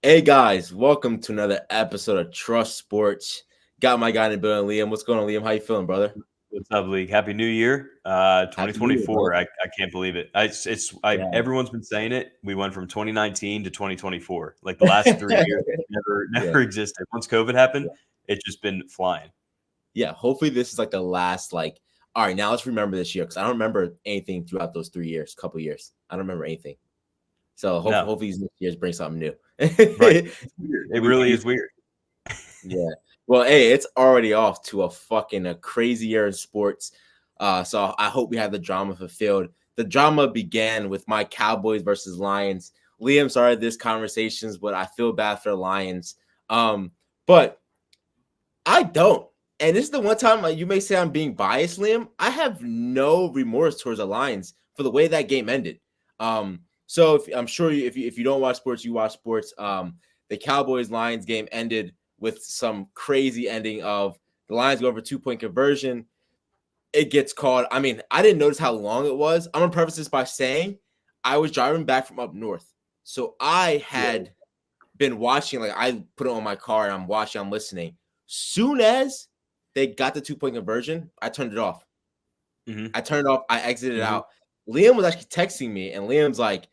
Hey guys, welcome to another episode of Trust Sports. Got my guy in the building, Liam. What's going on, Liam? How you feeling, brother? What's up, League? Happy New Year, Happy New Year, 2024. bro. I can't believe it. Yeah. Everyone's been saying it. We went from 2019 to 2024. Like the last 3 years, never Yeah. existed. Once COVID happened, it's just been flying. Yeah. Hopefully this is like the last, all right, now let's remember this year because I don't remember anything throughout those 3 years, couple years. I don't remember anything. So hopefully these next years bring something new. Right. It's weird. It really is weird. Yeah. Well, hey, it's already off to a crazy year in sports. So I hope we have the drama fulfilled. The drama began with my Cowboys versus Lions. Liam started this conversations, but I feel bad for the Lions. But I don't. And this is the one time you may say I'm being biased, Liam. I have no remorse towards the Lions for the way that game ended. So I'm sure if you don't watch sports, you watch sports. The Cowboys Lions game ended with some crazy ending of the Lions going for 2-point conversion. It gets called. I mean, I didn't notice how long it was. I'm going to preface this by saying I was driving back from up north. So I had been watching, I put it on my car and I'm watching, I'm listening. Soon as they got the 2-point conversion, I turned it off. I turned it off. I exited out. Liam was actually texting me and Liam's like,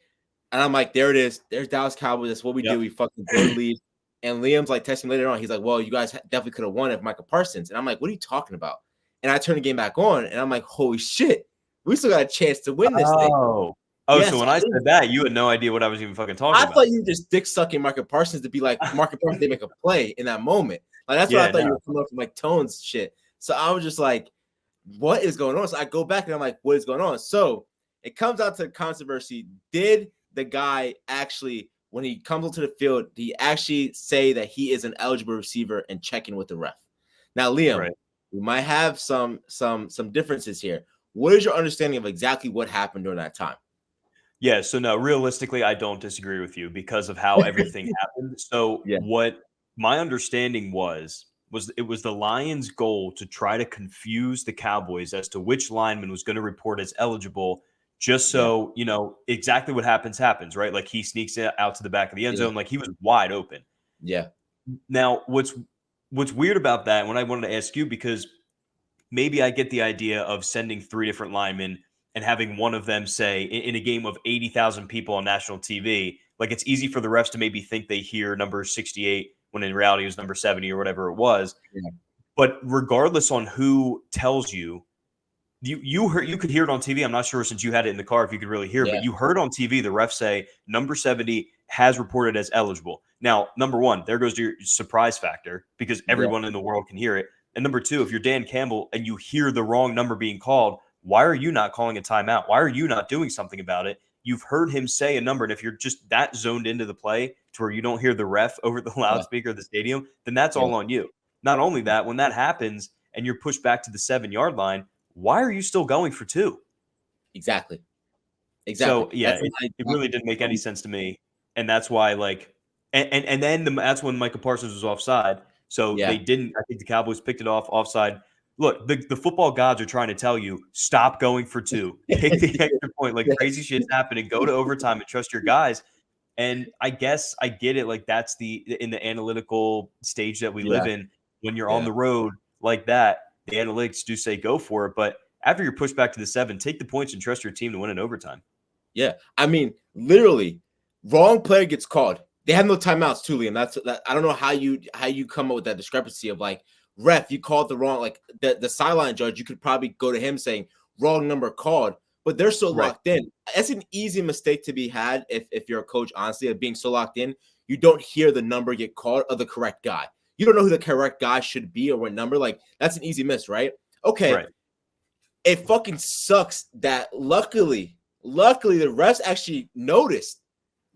and I'm like, there it is. There's Dallas Cowboys. That's what we do. We fucking blow the lead. And Liam's like texting later on. He's like, well, you guys definitely could have won if Micah Parsons. And I'm like, what are you talking about? And I turn the game back on and I'm like, holy shit, we still got a chance to win this thing. Yes, so when I said that, you had no idea what I was even fucking talking about. I thought you were just dick sucking Micah Parsons to be like, Micah Parsons, they make a play in that moment. Like, that's what I thought you were coming up from like Tones shit. So I was just like, what is going on? So I go back and I'm like, what is going on? So it comes out to controversy. Did the guy actually, when he comes onto the field, did he actually say that he is an eligible receiver and check in with the ref? Now, Liam, we might have some differences here. What is your understanding of exactly what happened during that time? Yeah, so no, realistically, I don't disagree with you because of how everything happened. So what my understanding was it was the Lions' goal to try to confuse the Cowboys as to which lineman was going to report as eligible, just so, you know, exactly what happens, right? Like he sneaks out to the back of the end zone, like he was wide open. Yeah. Now, what's weird about that, when I wanted to ask you, because maybe I get the idea of sending 3 different linemen and having one of them say in a game of 80,000 people on national TV, like it's easy for the refs to maybe think they hear number 68 when in reality it was number 70 or whatever it was. Yeah. But regardless on who tells you, you could hear it on TV. I'm not sure since you had it in the car if you could really hear it, but you heard on TV the ref say number 70 has reported as eligible. Now, number one, there goes to your surprise factor because everyone in the world can hear it. And number two, if you're Dan Campbell and you hear the wrong number being called, why are you not calling a timeout? Why are you not doing something about it? You've heard him say a number, and if you're just that zoned into the play to where you don't hear the ref over the loudspeaker of the stadium, then that's all on you. Not only that, when that happens and you're pushed back to the 7-yard line, why are you still going for 2? Exactly. So, yeah, it really didn't make any sense to me. And that's why, and then that's when Micah Parsons was offside. So they didn't, I think the Cowboys picked it offside. Look, the football gods are trying to tell you, stop going for 2. Take the extra point. Like crazy shit's happening. Go to overtime and trust your guys. And I guess I get it. Like that's in the analytical stage that we live in. When you're on the road like that, the analytics do say go for it. But after you're pushed back to the 7, take the points and trust your team to win in overtime. Yeah. I mean, literally, wrong player gets called. They have no timeouts too, Liam. I don't know how you come up with that discrepancy of like, ref, you called the wrong, like the sideline judge, you could probably go to him saying wrong number called, but they're so locked in. That's an easy mistake to be had if you're a coach, honestly, of being so locked in. You don't hear the number get called of the correct guy. You don't know who the correct guy should be or what number. Like, that's an easy miss, right? Okay. It fucking sucks that luckily the refs actually noticed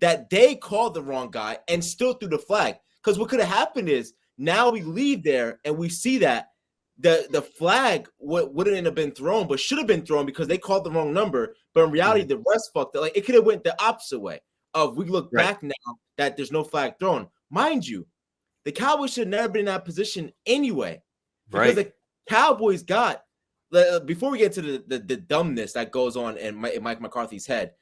that they called the wrong guy and still threw the flag. Because what could have happened is now we leave there and we see that the flag wouldn't have been thrown, but should have been thrown because they called the wrong number. But in reality, the refs fucked it. Like it could have went the opposite way. We look back now that there's no flag thrown. Mind you, the Cowboys should have never been in that position anyway. Because the Cowboys got, before we get to the dumbness that goes on in Mike McCarthy's head,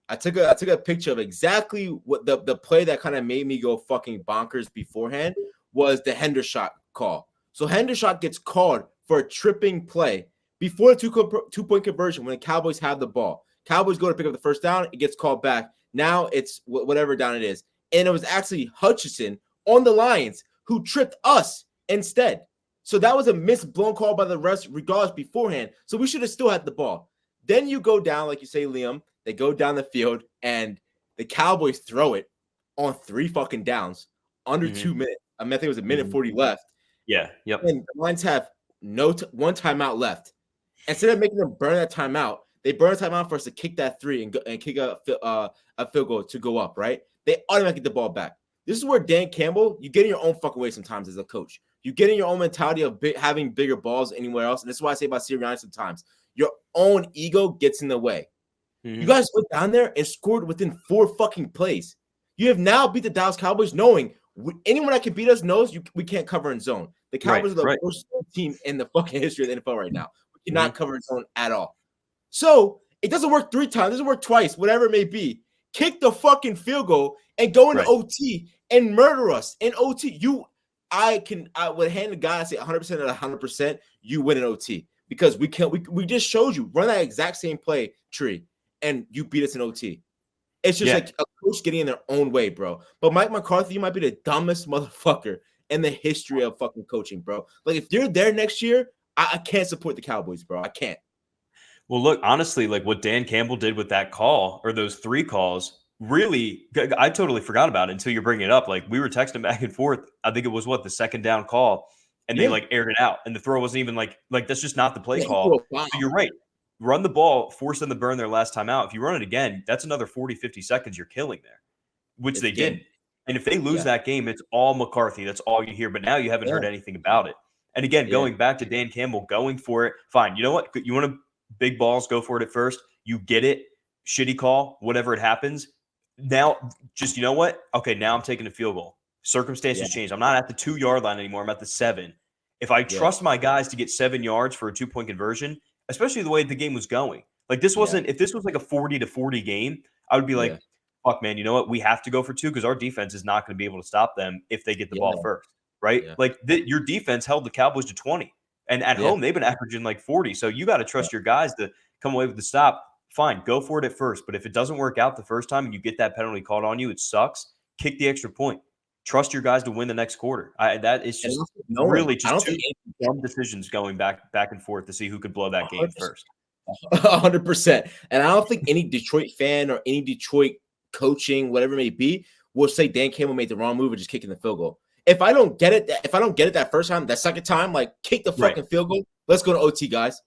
I took a picture of exactly what the play that kind of made me go fucking bonkers beforehand was the Hendershot call. So Hendershot gets called for a tripping play before the two-point conversion when the Cowboys have the ball. Cowboys go to pick up the first down. It gets called back. Now it's whatever down it is. And it was actually Hutchinson on the Lions who tripped us instead. So that was a missed blown call by the refs regardless beforehand. So we should have still had the ball. Then you go down, like you say, Liam. They go down the field, and the Cowboys throw it on 3 fucking downs under 2 minutes. I mean, I think it was a minute 40 left. Yeah, yep. And the Lions have one timeout left. Instead of making them burn that timeout, they burn a timeout for us to kick that 3 and kick a field goal to go up, right? They automatically get the ball back. This is where Dan Campbell, you get in your own fucking way sometimes as a coach. You get in your own mentality of having bigger balls anywhere else. And this is why I say about Sirianni sometimes. Your own ego gets in the way. You guys went down there and scored within 4 fucking plays. You have now beat the Dallas Cowboys knowing anyone that can beat us knows we can't cover in zone. The Cowboys are the worst team in the fucking history of the NFL right now. We cannot cover in zone at all. So it doesn't work 3 times. It doesn't work twice, whatever it may be. Kick the fucking field goal and go into OT and murder us in OT. I would hand the guy, I say 100% at 100%, you win in OT because we just showed you run that exact same play tree. And you beat us in OT. It's just like a coach getting in their own way, bro. But Mike McCarthy, you might be the dumbest motherfucker in the history of fucking coaching, bro. Like, if you're there next year, I can't support the Cowboys, bro. I can't. Well, look, honestly, like what Dan Campbell did with that call or those 3 calls, really, I totally forgot about it until you're bringing it up. Like, we were texting back and forth. I think it was the second down call, and they like aired it out, and the throw wasn't even like that's just not the play call. So you're right. Run the ball, force them to burn their last time out. If you run it again, that's another 40, 50 seconds you're killing there, which they didn't. And if they lose that game, it's all McCarthy. That's all you hear. But now you haven't heard anything about it. And again, going back to Dan Campbell, going for it, fine. You know what? You want to big balls, go for it at first. You get it. Shitty call, whatever it happens. Now, just, you know what? Okay, now I'm taking a field goal. Circumstances change. I'm not at the 2-yard line anymore. I'm at the 7. If I trust my guys to get 7 yards for a 2-point conversion, especially the way the game was going. Like, this wasn't, if this was like a 40-40 game, I would be like, fuck, man, you know what? We have to go for 2 because our defense is not going to be able to stop them if they get the ball first, right? Like, your defense held the Cowboys to 20. And at home, they've been averaging like 40. So you got to trust your guys to come away with the stop. Fine, go for it at first. But if it doesn't work out the first time and you get that penalty called on you, it sucks. Kick the extra point. Trust your guys to win the next quarter. That is just really just 2 dumb decisions going back and forth to see who could blow that game first. 100%. And I don't think any Detroit fan or any Detroit coaching, whatever it may be, will say Dan Campbell made the wrong move or just kicking the field goal. If I don't get it that first time, that second time, like, kick the fucking field goal. Let's go to OT, guys.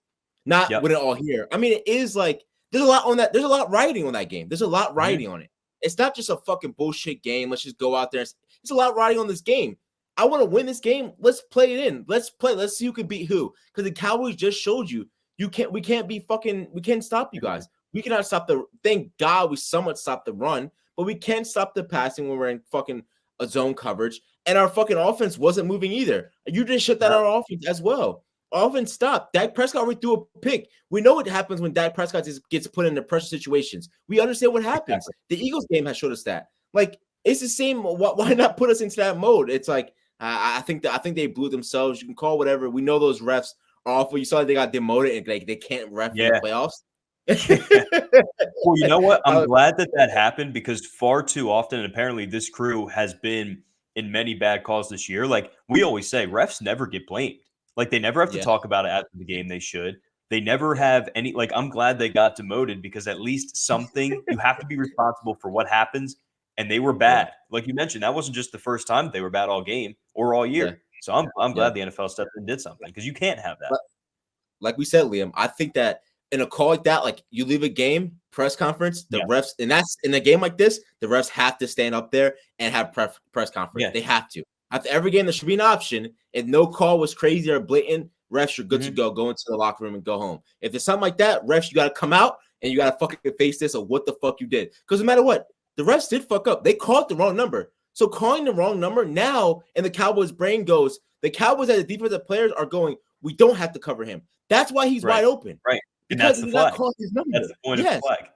Not win it all here. I mean, it is like there's a lot on that. There's a lot riding on that game. There's a lot riding on it. It's not just a fucking bullshit game. Let's just go out there. It's a lot riding on this game. I want to win this game. Let's play it in. Let's play. Let's see who can beat who. Because the Cowboys just showed you we can't stop you guys. We cannot stop thank God we somewhat stopped the run, but we can't stop the passing when we're in fucking a zone coverage. And our fucking offense wasn't moving either. You just shut down our offense as well. Offense stopped. Dak Prescott already threw a pick. We know what happens when Dak Prescott gets put into pressure situations. We understand what happens. The Eagles game has showed us that. Like, it's the same. Why not put us into that mode? It's like I think they blew themselves. You can call whatever. We know those refs are awful. You saw they got demoted and like they can't ref in the playoffs. Well, you know what? I'm glad that happened because far too often, and apparently this crew has been in many bad calls this year. Like we always say, refs never get blamed. Like they never have to talk about it after the game. They should. They never have any. Like I'm glad they got demoted because at least something. You have to be responsible for what happens. And they were bad. Like you mentioned, that wasn't just the first time they were bad all game or all year. Yeah. So I'm glad the NFL stepped in and did something because you can't have that. Like we said, Liam, I think that in a call like that, like you leave a game, press conference, the refs, and that's in a game like this, the refs have to stand up there and have press conference. Yeah. They have to. After every game, there should be an option. If no call was crazy or blatant, refs are good to go into the locker room and go home. If there's something like that, refs, you got to come out and you got to fucking face this or what the fuck you did. Because no matter what, the refs did fuck up. They called the wrong number. So calling the wrong number now, and the Cowboys' brain goes, the Cowboys as the defensive players are going, we don't have to cover him. That's why he's wide open. Right. Because and that's the flag. His number. That's the point of the flag.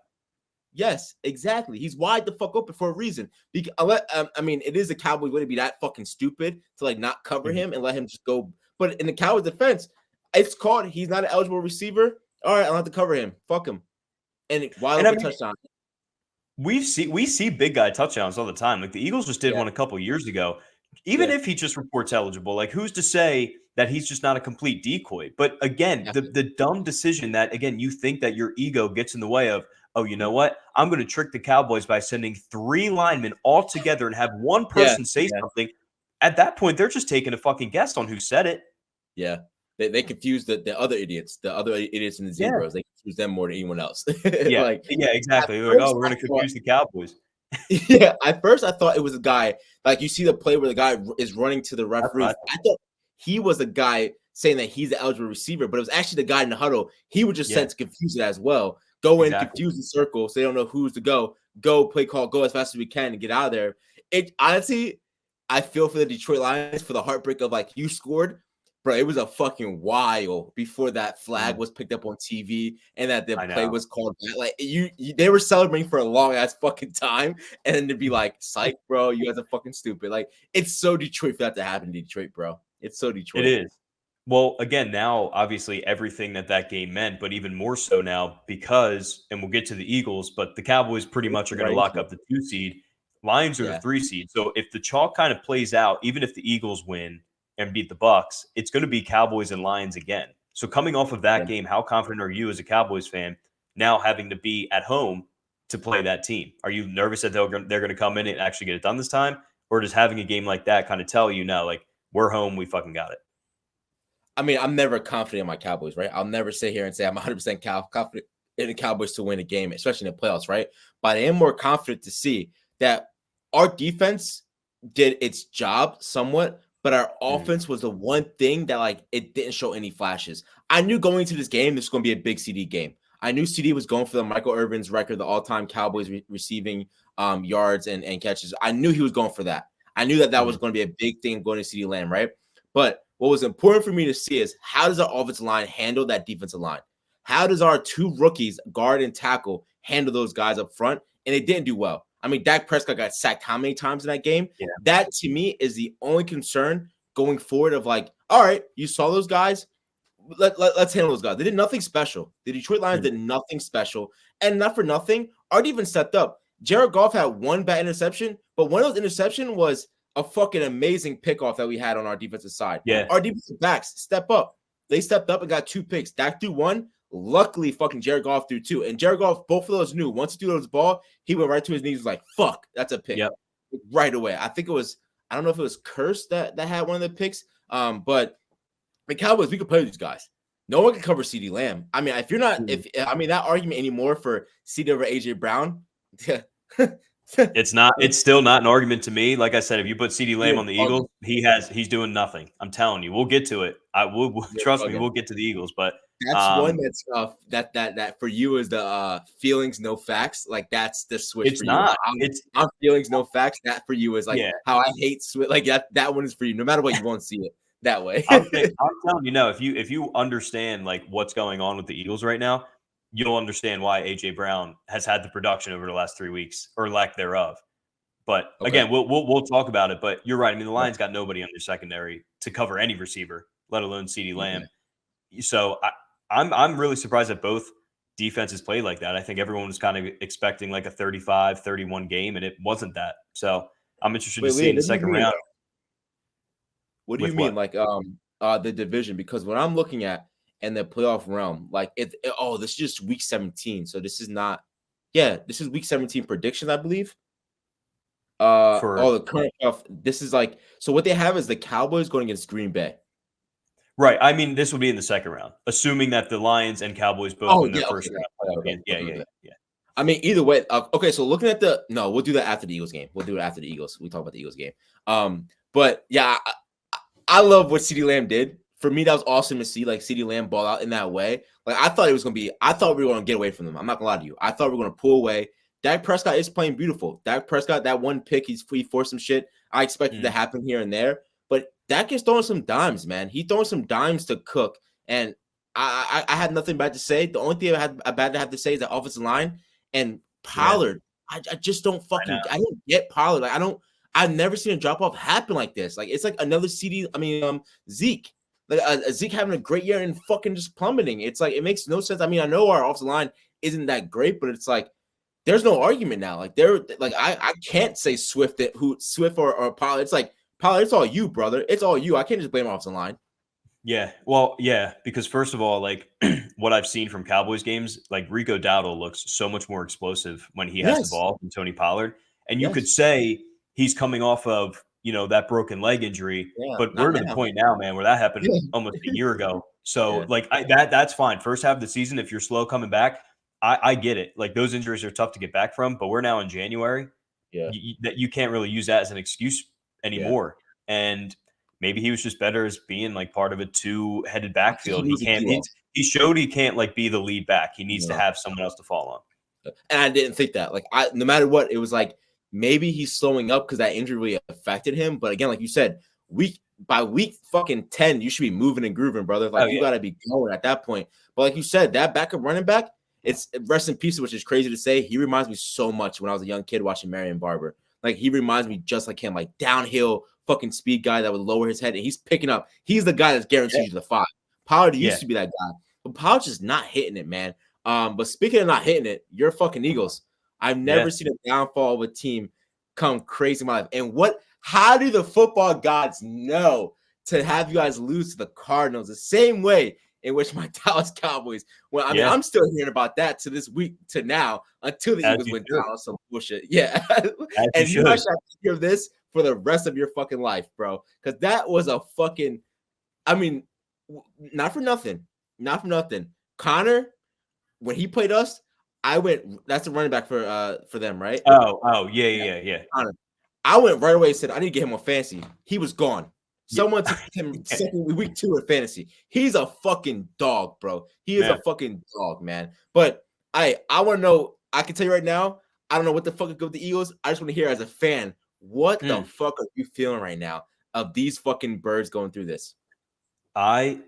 Yes, exactly. He's wide the fuck open for a reason. I mean, it is the Cowboys way to be that fucking stupid to like not cover him and let him just go. But in the Cowboys defense, it's called he's not an eligible receiver. All right, I'll have to cover him. Fuck him. And wide open touchdown. We see big guy touchdowns all the time. Like the Eagles just did one a couple years ago. Even if he just reports eligible, like who's to say that he's just not a complete decoy? But again, the dumb decision that, again, you think that your ego gets in the way of, oh, you know what? I'm going to trick the Cowboys by sending 3 linemen all together and have one person say something. At that point, they're just taking a fucking guess on who said it. Yeah. They confuse the other idiots in the Zebras. They confuse them more than anyone else. Exactly. Like, oh, we're going to confuse the Cowboys. Yeah, at first I thought it was a guy, like you see the play where the guy is running to the referee. I thought he was a guy saying that he's the eligible receiver, but it was actually the guy in the huddle. He was just sent to confuse it as well. Go in, confuse the circle so they don't know who's to go. Go, play call, go as fast as we can and get out of there. It honestly, I feel for the Detroit Lions for the heartbreak of like you scored. Bro, it was a fucking while before that flag was picked up on TV and that the play was called back. Like they were celebrating for a long ass fucking time, and then to be like, "Psych, bro, you guys are fucking stupid." Like it's so Detroit for that to happen in Detroit, bro. It's so Detroit. It is. Well, again, now obviously everything that game meant, but even more so now because, and we'll get to the Eagles, but the Cowboys pretty much are going to lock up the 2 seed. Lions are the 3 seed. So if the chalk kind of plays out, even if the Eagles win and beat the Bucks, it's going to be Cowboys and Lions again. So coming off of that game, how confident are you as a Cowboys fan now having to be at home to play that team? Are you nervous that they're going to come in and actually get it done this time? Or does having a game like that kind of tell you, no, like we're home, we fucking got it? I mean, I'm never confident in my Cowboys, right? I'll never sit here and say I'm 100% confident in the Cowboys to win a game, especially in the playoffs, right? But I am more confident to see that our defense did its job somewhat, but our offense was the one thing that, like, it didn't show any flashes. I knew going into this game, this was going to be a big CD game. I knew CD was going for the Michael Irvin's record, the all-time Cowboys receiving yards and catches. I knew he was going for that. I knew that was going to be a big thing going to CD Lamb, right? But what was important for me to see is how does our offensive line handle that defensive line? How does our 2 rookies, guard and tackle, handle those guys up front? And they didn't do well. I mean, Dak Prescott got sacked how many times in that game? Yeah. That, to me, is the only concern going forward of like, all right, you saw those guys. Let's handle those guys. They did nothing special. The Detroit Lions did nothing special. And not for nothing, our defense stepped up. Jared Goff had 1 bad interception, but one of those interceptions was a fucking amazing pickoff that we had on our defensive side. Yeah. Our defensive backs step up. They stepped up and got 2 picks. Dak threw 1. Luckily, fucking Jared Goff threw 2. And Jared Goff, both of those knew once he threw those ball, he went right to his knees. Was like, fuck, that's a pick. Yep. Right away. I think it was, I don't know if it was Curse that had one of the picks. But the Cowboys, we could play with these guys. No one can cover CeeDee Lamb. I mean, if you're not, that argument anymore for CeeDee over AJ Brown, it's still not an argument to me. Like I said, if you put CeeDee Lamb on the Eagles, he's doing nothing. I'm telling you, we'll get to it. Trust me, we'll get to the Eagles, but that's one that's that for you is the feelings, no facts. Like that's the switch. It's for not. You. I'm feelings, no facts. That for you is like how I hate switch. Like that one is for you. No matter what, you won't see it that way. I'm telling you, no. If you understand like what's going on with the Eagles right now, you'll understand why AJ Brown has had the production over the last 3 weeks or lack thereof. But again, we'll talk about it. But you're right. I mean, the Lions got nobody on their secondary to cover any receiver, let alone CeeDee Lamb. So I'm really surprised that both defenses played like that. I think everyone was kind of expecting like a 35-31 game, and it wasn't that. So I'm interested to see in the second round. What do you mean, like the division? Because what I'm looking at in the playoff realm, like this is just week 17. So this is not, this is week 17 predictions, I believe. The current playoff. This is like, so what they have is the Cowboys going against Green Bay. Right. I mean, this will be in the second round, assuming that the Lions and Cowboys both win their first round. Yeah. I mean, either way. Okay, so looking at we'll do that after the Eagles game. We'll do it after the Eagles. We talk about the Eagles game. But yeah, I love what CeeDee Lamb did. For me, that was awesome to see, like CeeDee Lamb ball out in that way. Like I thought we were going to get away from them. I'm not gonna lie to you. I thought we were going to pull away. Dak Prescott is playing beautiful. Dak Prescott, that one pick, he forced some shit. I expected to happen here and there. But Dak is throwing some dimes, man. He's throwing some dimes to Cook. And I had nothing bad to say. The only thing I had bad to have to say is that offensive line. And Pollard, I just don't I don't get Pollard. Like I've never seen a drop off happen like this. Like it's like another Zeke. Like a Zeke having a great year and fucking just plummeting. It's like it makes no sense. I mean, I know our offensive line isn't that great, but it's like there's no argument now. Like I can't say Swift or Pollard. It's like Pollard, it's all you, brother. It's all you. I can't just blame offensive line. Yeah. Well, yeah, because first of all, like what I've seen from Cowboys games, like Rico Dowdle looks so much more explosive when he has the ball than Tony Pollard. And you could say he's coming off of, that broken leg injury, but we're to the point now, man, where that happened almost a year ago. So that's fine. First half of the season, if you're slow coming back, I get it. Like those injuries are tough to get back from, but we're now in January. That you can't really use that as an excuse anymore. And maybe he was just better as being like part of a two-headed backfield. He showed he can't like be the lead back. He needs to have someone else to fall on. And I didn't think that. Like no matter what, it was like maybe he's slowing up because that injury really affected him. But again, like you said, by week fucking 10, you should be moving and grooving, brother. Like you gotta be going at that point. But like you said, that backup running back, it's rest in peace, which is crazy to say. He reminds me so much when I was a young kid watching Marion Barber. Like he reminds me just like him, like downhill fucking speed guy that would lower his head and he's picking up. He's the guy that's guaranteed you the 5. Pollard used to be that guy, but Pollard's just not hitting it, man. But speaking of not hitting it, you're fucking Eagles. I've never seen a downfall of a team come crazy in my life. And how do the football gods know to have you guys lose to the Cardinals the same way in which my Dallas Cowboys? Well, I mean, I'm still hearing about that to this week to now until the Eagles went down on some bullshit. Yeah. And you guys have to hear this for the rest of your fucking life, bro. Because that was a fucking, I mean, not for nothing. Connor, when he played us, that's the running back for them, right? Oh, yeah. Connor, I went right away and said, I need to get him on fantasy. He was gone. Someone took him week 2 in fantasy. He's a fucking dog, bro. He is a fucking dog, man. But I want to know, I can tell you right now, I don't know what the fuck is good with the Eagles. I just want to hear as a fan, what the fuck are you feeling right now of these fucking birds going through this? I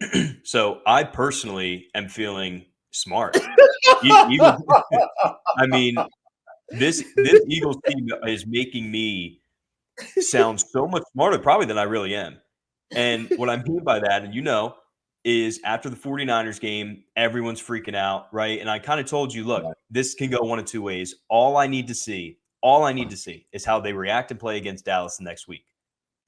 personally am feeling smart. I mean, this Eagles team is making me sound so much smarter probably than I really am. And what I mean by that, and is after the 49ers game, everyone's freaking out, right? And I kind of told you, look, this can go one of two ways. All I need to see is how they react and play against Dallas the next week.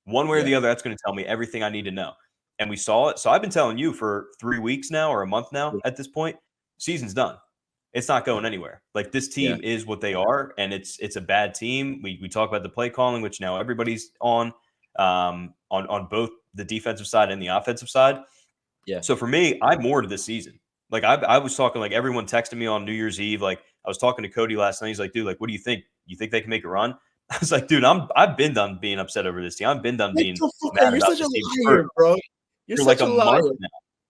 One way or the other, that's going to tell me everything I need to know. And we saw it. So I've been telling you for 3 weeks now or a month now at this point, season's done. It's not going anywhere. Like this team is what they are, and it's a bad team. We talk about the play calling, which now everybody's on both the defensive side and the offensive side. Yeah. So for me, I'm more to this season. Like I was talking, like everyone texted me on New Year's Eve. Like I was talking to Cody last night. He's like, dude, like, what do you think? You think they can make a run? I was like, dude, I've been done being upset over this team. I've been done being mad You're about such this a liar, bro. You're for such like a month liar. now.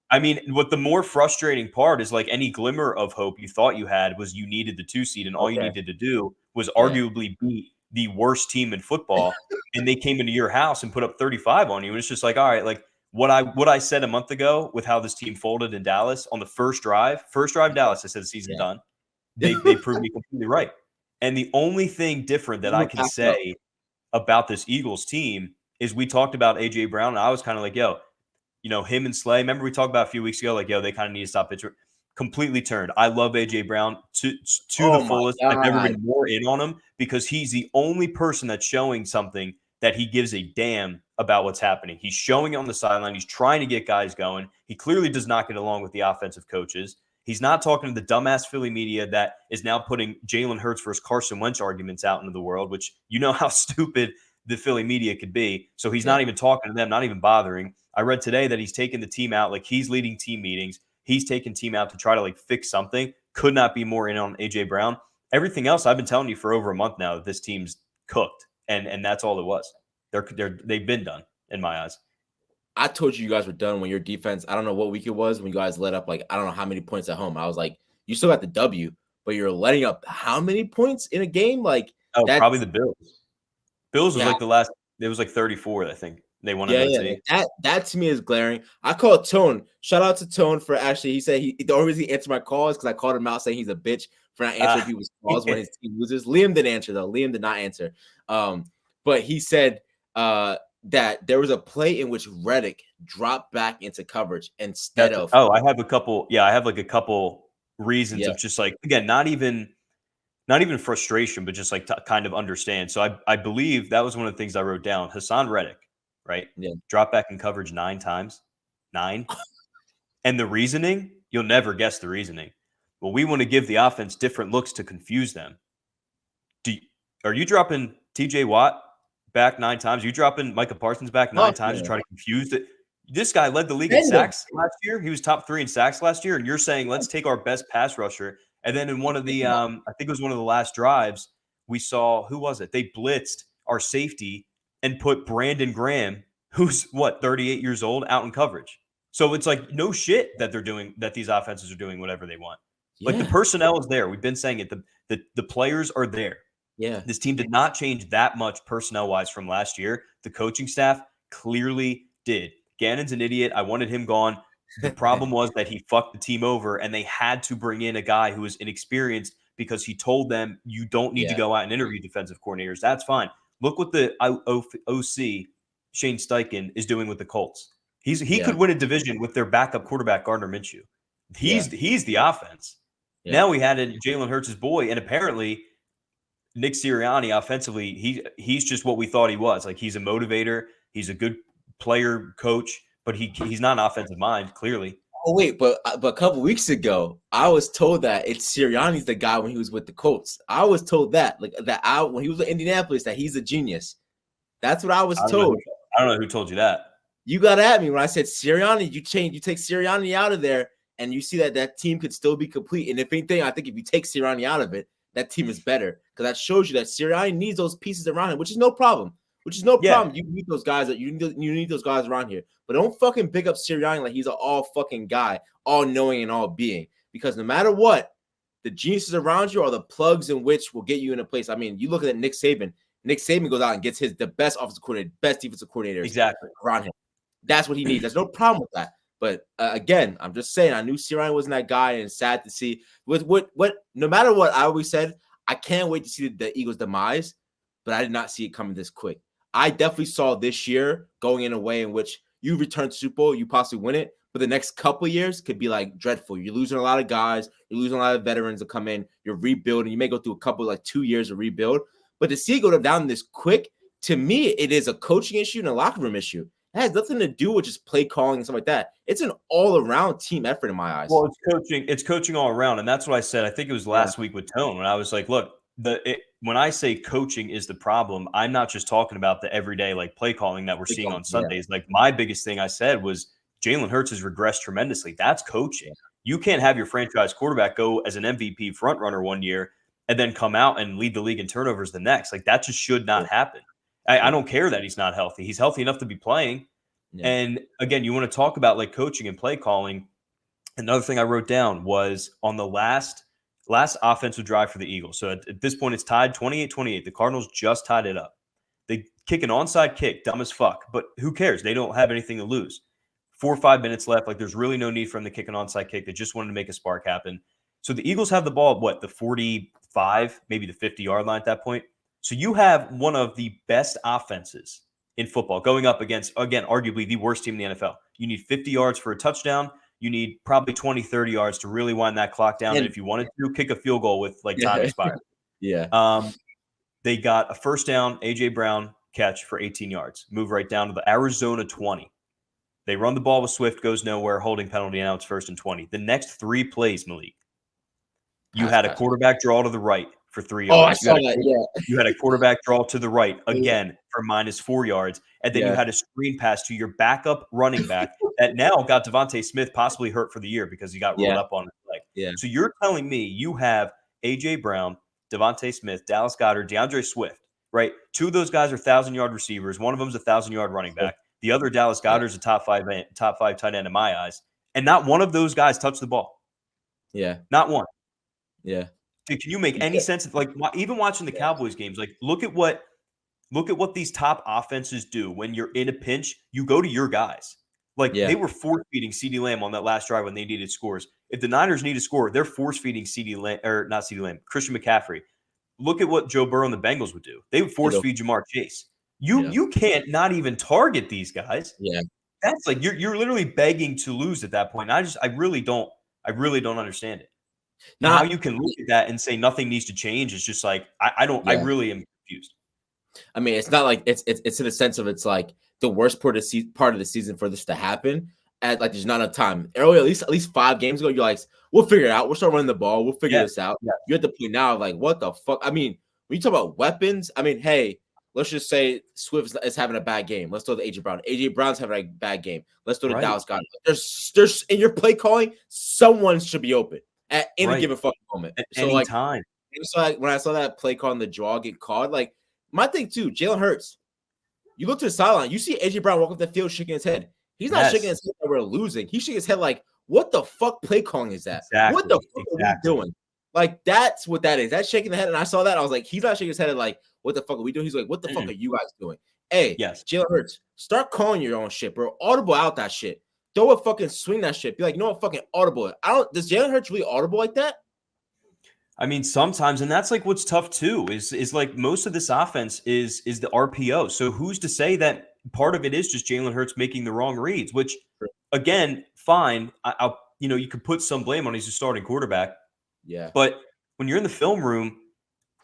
I mean, what the more frustrating part is, like, any glimmer of hope you thought you had was you needed the 2 seed, and all you needed to do was arguably beat the worst team in football, and they came into your house and put up 35 on you. And it's just like, all right, like what I said a month ago with how this team folded in Dallas on the first drive Dallas, I said the season's done. They proved me completely right. And the only thing different that I can say about this Eagles team is we talked about A.J. Brown, and I was kind of like, yo, him and Slay. Remember we talked about a few weeks ago, like, yo, they kind of need to stop pitching. Completely turned. I love A.J. Brown to the fullest. I've never been more in on him because he's the only person that's showing something that he gives a damn about what's happening. He's showing it on the sideline. He's trying to get guys going. He clearly does not get along with the offensive coaches. He's not talking to the dumbass Philly media that is now putting Jalen Hurts versus Carson Wentz arguments out into the world, which you know how stupid the Philly media could be. So he's not even talking to them, not even bothering. I read today that he's taking the team out, like he's leading team meetings. He's taking team out to try to like fix something. Could not be more in on A.J. Brown. Everything else I've been telling you for over a month now that this team's cooked, and that's all it was. They've been done in my eyes. I told you guys were done when your defense, I don't know what week it was when you guys let up, like, I don't know how many points at home. I was like, you still got the W, but you're letting up how many points in a game? Like, probably the Bills. Bills was like the last, it was like 34, I think. They won it. That to me is glaring. I called Tone. Shout out to Tone for actually, he said the only reason he answered my calls because I called him out saying he's a bitch for not answering people's calls when his team loses. Liam didn't answer though. Liam did not answer. But he said that there was a play in which Reddick dropped back into coverage instead of. Oh, I have a couple. Yeah, I have like a couple reasons of just like, again, not even frustration, but just like to kind of understand. So I believe that was one of the things I wrote down. Hassan Reddick, right? Yeah. Drop back in coverage 9 times. 9. And the reasoning, you'll never guess the reasoning. Well, we want to give the offense different looks to confuse them. Are you dropping TJ Watt back 9 times? Are you dropping Micah Parsons back 9 times to try to confuse it? This guy led the league in sacks last year. He was top 3 in sacks last year. And you're saying, let's take our best pass rusher. And then in one of the, I think it was one of the last drives, we saw, who was it? They blitzed our safety and put Brandon Graham, who's 38 years old, out in coverage. So it's like, no shit that they're doing, that these offenses are doing whatever they want. Yeah. Like the personnel is there. We've been saying it. The players are there. Yeah. This team did not change that much personnel-wise from last year. The coaching staff clearly did. Gannon's an idiot. I wanted him gone. The problem was that he fucked the team over, and they had to bring in a guy who was inexperienced because he told them, you don't need to go out and interview defensive coordinators. That's fine. Look what the OC, Shane Steichen, is doing with the Colts. He could win a division with their backup quarterback, Gardner Minshew. He's the offense. Yeah. Now we had Jalen Hurts' boy, and apparently Nick Sirianni offensively, he's just what we thought he was. Like, he's a motivator. He's a good player coach, but he's not an offensive mind, clearly. Oh, wait, but a couple weeks ago, I was told that it's Sirianni's the guy when he was with the Colts. I was told that, when he was in Indianapolis, that he's a genius. That's what I was told. I don't know who told you that. You got at me when I said Sirianni. You take Sirianni out of there, and you see that team could still be complete. And if anything, I think if you take Sirianni out of it, that team is better, because that shows you that Sirianni needs those pieces around him, which is no problem. You need those guys. You need those guys around here, but don't fucking pick up Sirianni like he's an all fucking guy, all knowing and all being. Because no matter what, the geniuses around you are the plugs in which will get you in a place. I mean, you look at Nick Saban. Nick Saban goes out and gets the best offensive coordinator, best defensive coordinators around him. That's what he needs. There's no problem with that. But again, I'm just saying, I knew Sirianni wasn't that guy, and it's sad to see. With what, no matter what, I always said I can't wait to see the Eagles' demise, but I did not see it coming this quick. I definitely saw this year going in a way in which you return to Super Bowl, you possibly win it, but the next couple of years could be like dreadful. You're losing a lot of guys, you're losing a lot of veterans that come in, you're rebuilding. You may go through a couple, like 2 years of rebuild, but to see it go down this quick, to me, it is a coaching issue and a locker room issue. It has nothing to do with just play calling and stuff like that. It's an all-around team effort in my eyes. Well, it's coaching all around, and that's what I said. I think it was last week with Tone when I was like, look, when I say coaching is the problem, I'm not just talking about the everyday like play calling that we're seeing on Sundays. Like, my biggest thing I said was Jalen Hurts has regressed tremendously. That's coaching. You can't have your franchise quarterback go as an MVP front runner one year and then come out and lead the league in turnovers the next. Like, that just should not happen. I don't care that he's not healthy. He's healthy enough to be playing. Yeah. And again, you want to talk about like coaching and play calling. Another thing I wrote down was on the last offensive drive for the Eagles. So at this point, it's tied 28-28. The Cardinals just tied it up. They kick an onside kick, dumb as fuck, but who cares? They don't have anything to lose. 4 or 5 minutes left. Like, there's really no need for them to kick an onside kick. They just wanted to make a spark happen. So the Eagles have the ball at the 45, maybe the 50-yard line at that point. So you have one of the best offenses in football going up against, again, arguably the worst team in the NFL. You need 50 yards for a touchdown. You need probably 20, 30 yards to really wind that clock down. And if you wanted to, kick a field goal with like time expired. They got a first down, A.J. Brown catch for 18 yards. Move right down to the Arizona 20. They run the ball with Swift, goes nowhere, holding penalty, now it's 1st and 20. The next 3 plays, Malik, you had a quarterback draw to the right for 3 yards. Oh, I saw that, You had a quarterback draw to the right, again, for -4 yards. And then you had a screen pass to your backup running back that now got Devontae Smith possibly hurt for the year because he got rolled up on his leg. Yeah. So you're telling me you have A.J. Brown, Devontae Smith, Dallas Goedert, DeAndre Swift, right? 2 of those guys are 1,000-yard receivers. One of them is a 1,000-yard running back. The other, Dallas Goedert, is a top five tight end in my eyes. And not one of those guys touched the ball. Yeah. Not one. Yeah. Dude, can you make any sense of, like, even watching the Cowboys games? Like, look at what these top offenses do when you're in a pinch. You go to your guys. Like they were force feeding CeeDee Lamb on that last drive when they needed scores. If the Niners need a score, they're force feeding CeeDee Lamb, or not CeeDee Lamb, Christian McCaffrey. Look at what Joe Burrow and the Bengals would do. They would force feed Jamar Chase. You can't not even target these guys. Yeah. That's like you're literally begging to lose at that point. And I really don't understand it. Now, how you can look at that and say nothing needs to change is just like I really am confused. I mean, it's not like it's in a sense of it's like the worst part of the season for this to happen. At like there's not enough time. Earlier, at least 5 games ago, you're like, we'll figure it out. We'll start running the ball. We'll figure this out. Yeah. You're at the point now, like, what the fuck? I mean, when you talk about weapons, I mean, hey, let's just say Swift is having a bad game. Let's throw to AJ Brown. AJ Brown's having a bad game. Let's throw to Dallas Goedert. There's in your play calling, someone should be open at any given fucking moment. At any time. So like when I saw that play call on the draw get called, like my thing too, Jalen Hurts. You look to the sideline, you see AJ Brown walk up the field shaking his head. He's not shaking his head that we're losing. He's shaking his head like, what the fuck play calling is that? Exactly. What the fuck are we doing? Like, that's what that is. That's shaking the head. And I saw that. I was like, he's not shaking his head like, what the fuck are we doing? He's like, what the fuck are you guys doing? Hey, Jalen Hurts, start calling your own shit, bro. Audible out that shit. Throw a fucking swing that shit. Be like, you know what, fucking audible. Does Jalen Hurts really audible like that? I mean, sometimes, and that's like what's tough too, is like most of this offense is the RPO. So who's to say that part of it is just Jalen Hurts making the wrong reads, which again, fine. I'll you could put some blame on he's a starting quarterback. Yeah. But when you're in the film room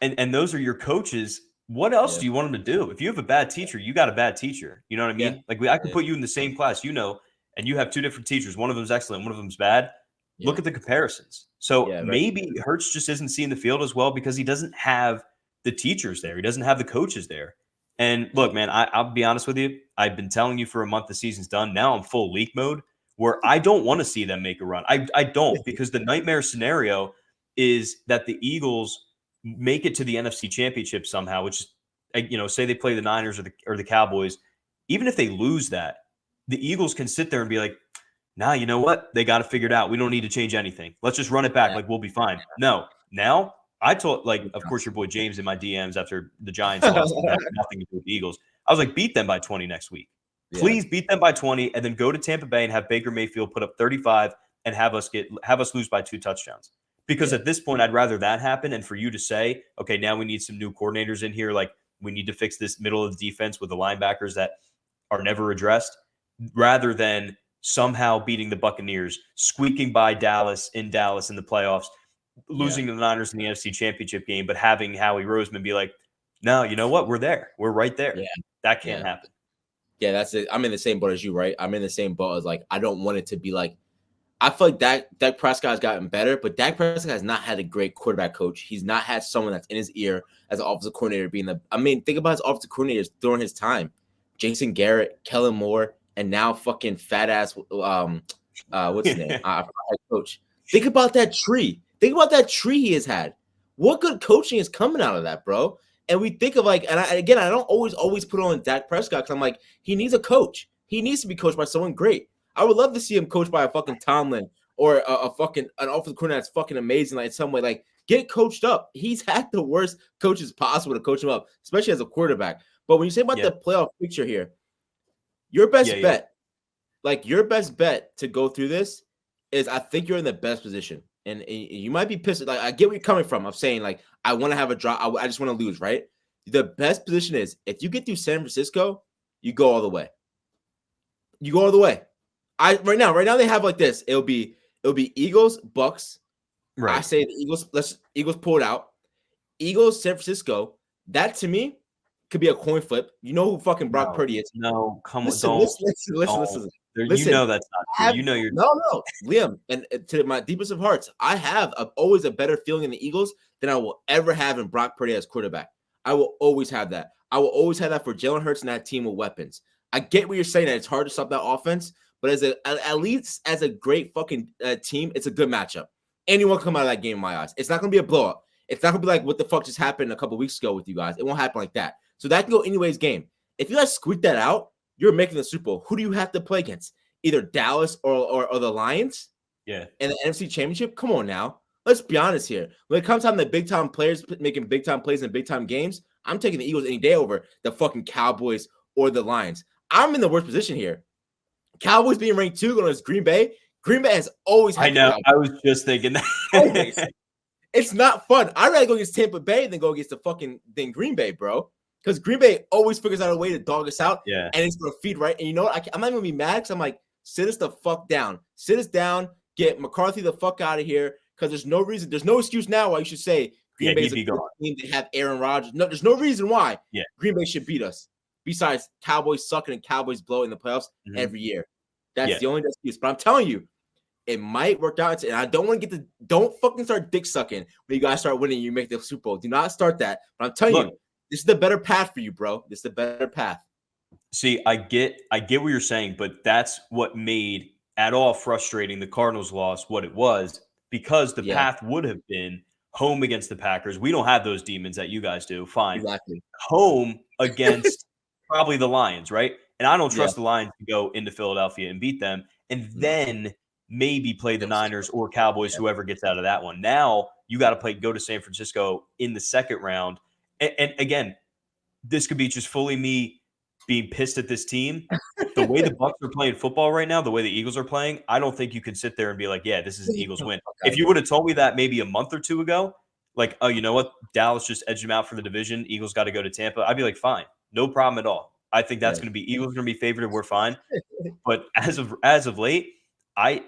and those are your coaches, what else do you want them to do? If you have a bad teacher, you got a bad teacher. You know what I mean? Like I could put you in the same class, and you have 2 different teachers. One of them's excellent, one of them's bad. Yeah. Look at the comparisons. So maybe Hurts just isn't seeing the field as well because he doesn't have the teachers there. He doesn't have the coaches there. And look, man, I'll be honest with you. I've been telling you for a month the season's done. Now I'm full leak mode where I don't want to see them make a run. I don't, because the nightmare scenario is that the Eagles make it to the NFC Championship somehow, which is, say they play the Niners or the Cowboys. Even if they lose that, the Eagles can sit there and be like, nah, you know what? They got it figured out. We don't need to change anything. Let's just run it back. Like, we'll be fine. No, now I told, of course, your boy James in my DMs after the Giants lost had nothing to do with the Eagles. I was like, beat them by 20 next week. Please beat them by 20 and then go to Tampa Bay and have Baker Mayfield put up 35 and have us lose by 2 touchdowns. Because at this point, I'd rather that happen and for you to say, okay, now we need some new coordinators in here. Like, we need to fix this middle of the defense with the linebackers that are never addressed, rather than somehow beating the Buccaneers, squeaking by Dallas in the playoffs, losing to the Niners in the NFC Championship game, but having Howie Roseman be like, no, you know what? We're there. We're right there. Yeah. That can't happen. Yeah, that's it. I'm in the same boat as you, right? I'm in the same boat as like, I don't want it to be like, I feel like Dak Prescott has gotten better, but Dak Prescott has not had a great quarterback coach. He's not had someone that's in his ear as an offensive coordinator think about his offensive coordinators during his time. Jason Garrett, Kellen Moore, and now fucking fat ass what's his name? Coach. Think about that tree. Think about that tree he has had. What good coaching is coming out of that, bro? And we think of like, I don't always put on Dak Prescott because I'm like, he needs a coach. He needs to be coached by someone great. I would love to see him coached by a fucking Tomlin or an offensive coordinator that's fucking amazing. Like in some way, like get coached up. He's had the worst coaches possible to coach him up, especially as a quarterback. But when you say about the playoff picture here, your best bet, like your best bet to go through this is I think you're in the best position. And you might be pissed. Like I get where you're coming from. I'm saying like I want to have a draw. I just want to lose, right? The best position is if you get through San Francisco, you go all the way. You go all the way. Right now they have like this. It'll be Eagles, Bucks. Right. I say the Eagles pull it out. Eagles, San Francisco. That to me could be a coin flip. You know who fucking Brock Purdy is? No, come on, don't. Listen. You know that's not true. You're no, Liam. And to my deepest of hearts, I have always a better feeling in the Eagles than I will ever have in Brock Purdy as quarterback. I will always have that. I will always have that for Jalen Hurts and that team with weapons. I get what you're saying that it's hard to stop that offense, but at least as a great fucking team, it's a good matchup. Anyone come out of that game in my eyes. It's not going to be a blowout. It's not going to be like what the fuck just happened a couple weeks ago with you guys. It won't happen like that. So that can go anyways game. If you guys squeak that out, you're making the Super Bowl. Who do you have to play against? Either Dallas or the Lions? Yeah. And the NFC Championship? Come on now. Let's be honest here. When it comes time to big-time players making big-time plays in big-time games, I'm taking the Eagles any day over the fucking Cowboys or the Lions. I'm in the worst position here. Cowboys being ranked 2 going against Green Bay. Green Bay has always had. I know. I was just thinking that. Always. It's not fun. I'd rather go against Tampa Bay than go against the fucking Green Bay, bro. Because Green Bay always figures out a way to dog us out. Yeah. And it's going to feed right. And you know what? I'm not going to be mad because I'm like, sit us the fuck down. Sit us down. Get McCarthy the fuck out of here. Because there's no reason. There's no excuse now why you should say Green Bay's a good team. They have Aaron Rodgers. No, there's no reason why Green Bay should beat us. Besides Cowboys sucking and Cowboys blowing the playoffs every year. That's the only excuse. But I'm telling you, it might work out. And I don't want to get don't fucking start dick sucking when you guys start winning and you make the Super Bowl. Do not start that. But I'm telling you, this is the better path for you, bro. This is the better path. See, I get what you're saying, but that's what made at all frustrating the Cardinals loss what it was, because the path would have been home against the Packers. We don't have those demons that you guys do. Fine. Exactly. Home against probably the Lions, right? And I don't trust the Lions to go into Philadelphia and beat them. And then maybe play the Niners or Cowboys, whoever gets out of that one. Now you got to go to San Francisco in the second round. And again, this could be just fully me being pissed at this team. The way the Bucs are playing football right now, the way the Eagles are playing, I don't think you can sit there and be like, yeah, this is an Eagles win. If you would have told me that maybe a month or two ago, like, oh, you know what? Dallas just edged them out for the division. Eagles got to go to Tampa. I'd be like, fine, no problem at all. I think that's going to be Eagles going to be favored and we're fine. But as of late, I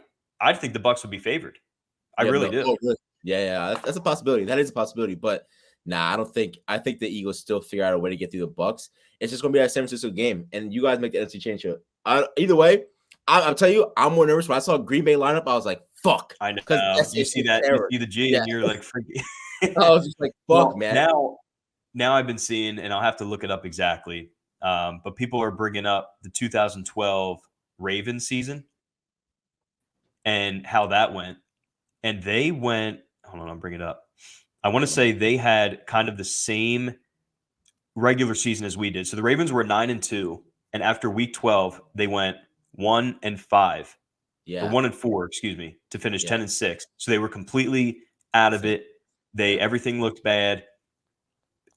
think the Bucs would be favored. I really do. Oh, really? Yeah, that's a possibility. That is a possibility. But nah, I don't think. I think the Eagles still figure out a way to get through the Bucs. It's just gonna be that San Francisco game, and you guys make the NFC championship. Either way, I'll tell you, I'm more nervous. When I saw Green Bay lineup, I was like, "Fuck!" I know. You see that? You see the G, and you're like, "Freaking!" I was just like, "Fuck, man." Now I've been seeing, and I'll have to look it up exactly. But people are bringing up the 2012 Ravens season and how that went. And they went, hold on, I'll bring it up. I want to say they had kind of the same regular season as we did. So the Ravens were 9-2, and after week 12, they went 1-5. Yeah. Or 1-4, excuse me, to finish 10-6. So they were completely out of it. Everything looked bad.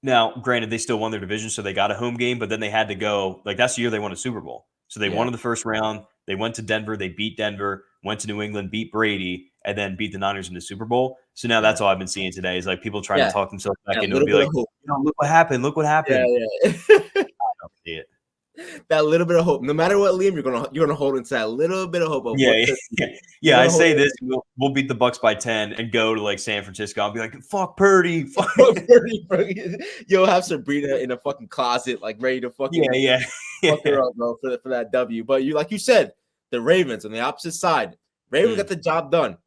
Now, granted, they still won their division, so they got a home game, but then they had to go, like, that's the year they won a Super Bowl. So they won in the first round. They went to Denver. They beat Denver, went to New England, beat Brady, and then beat the Niners in the Super Bowl. So now that's all I've been seeing today is like people trying to talk themselves back into it and be like, look what happened. Look what happened. Yeah. I don't see it. That little bit of hope. No matter what, Liam, you're gonna hold into that little bit of hope. Yeah. I say this, we'll beat the Bucs by 10 and go to like San Francisco. I'll be like, fuck Purdy. Fuck Purdy, bro. You'll have Sabrina in a fucking closet, like ready to fucking fuck her up, bro, for that W. But like you said, the Ravens on the opposite side. Ravens got the job done.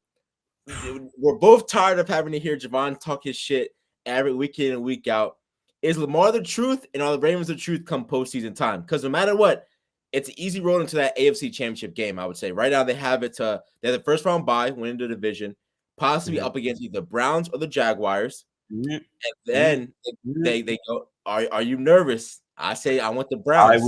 We're both tired of having to hear Javon talk his shit every week in and week out. Is Lamar the truth and are the Ravens the truth come postseason time? Because no matter what, it's an easy road into that AFC Championship game, I would say. Right now, they have the first round bye, winning the division, possibly up against either the Browns or the Jaguars. And then they go, are you nervous? I say I want the Browns.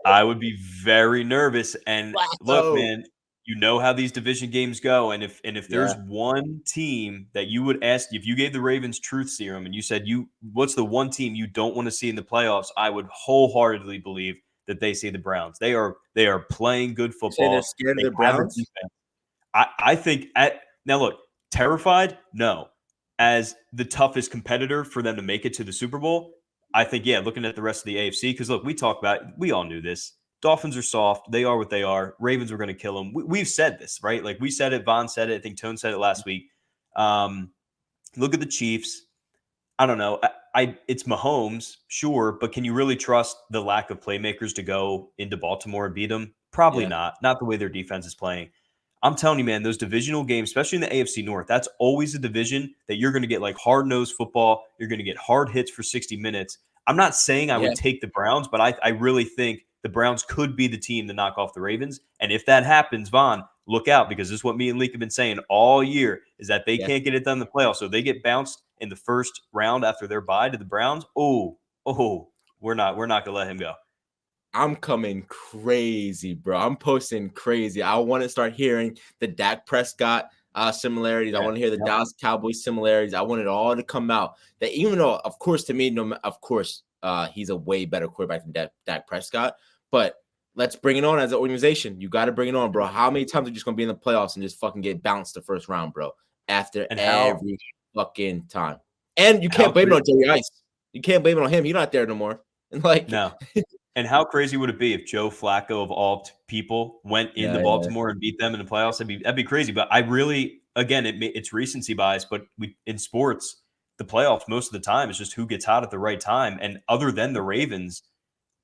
I would be very nervous. And look, man, you know how these division games go. And if there's one team that you would ask, if you gave the Ravens truth serum and you said what's the one team you don't want to see in the playoffs, I would wholeheartedly believe that they say the Browns. They are playing good football. They're scared of the Browns. I think now look, terrified? No. As the toughest competitor for them to make it to the Super Bowl, I think, looking at the rest of the AFC, because look, we all knew this. Dolphins are soft. They are what they are. Ravens were going to kill them. We've said this, right? Like we said it. Vaughn said it. I think Tone said it last week. Look at the Chiefs. I don't know. It's Mahomes, sure, but can you really trust the lack of playmakers to go into Baltimore and beat them? Probably not. Not the way their defense is playing. I'm telling you, man, those divisional games, especially in the AFC North, that's always a division that you're going to get like hard-nosed football. You're going to get hard hits for 60 minutes. I'm not saying I would take the Browns, but I really think the Browns could be the team to knock off the Ravens. And if that happens, Vaughn, look out, because this is what me and Leek have been saying all year, is that they can't get it done in the playoffs. So they get bounced in the first round after their bye to the Browns. We're not going to let him go. I'm coming crazy, bro. I'm posting crazy. I want to start hearing the Dak Prescott similarities. I want to hear the Dallas Cowboys similarities. I want it all to come out. That even though, of course, to me, he's a way better quarterback than Dak Prescott. But let's bring it on as an organization. You got to bring it on, bro. How many times are you just going to be in the playoffs and just fucking get bounced the first round, bro? After every fucking time. And you can't blame it on Jerry Ice. You can't blame it on him. He's not there no more. And no. And how crazy would it be if Joe Flacco of all people went into Baltimore and beat them in the playoffs? That'd be crazy. But I really, again, it's recency bias. But in sports, the playoffs most of the time is just who gets hot at the right time. And other than the Ravens,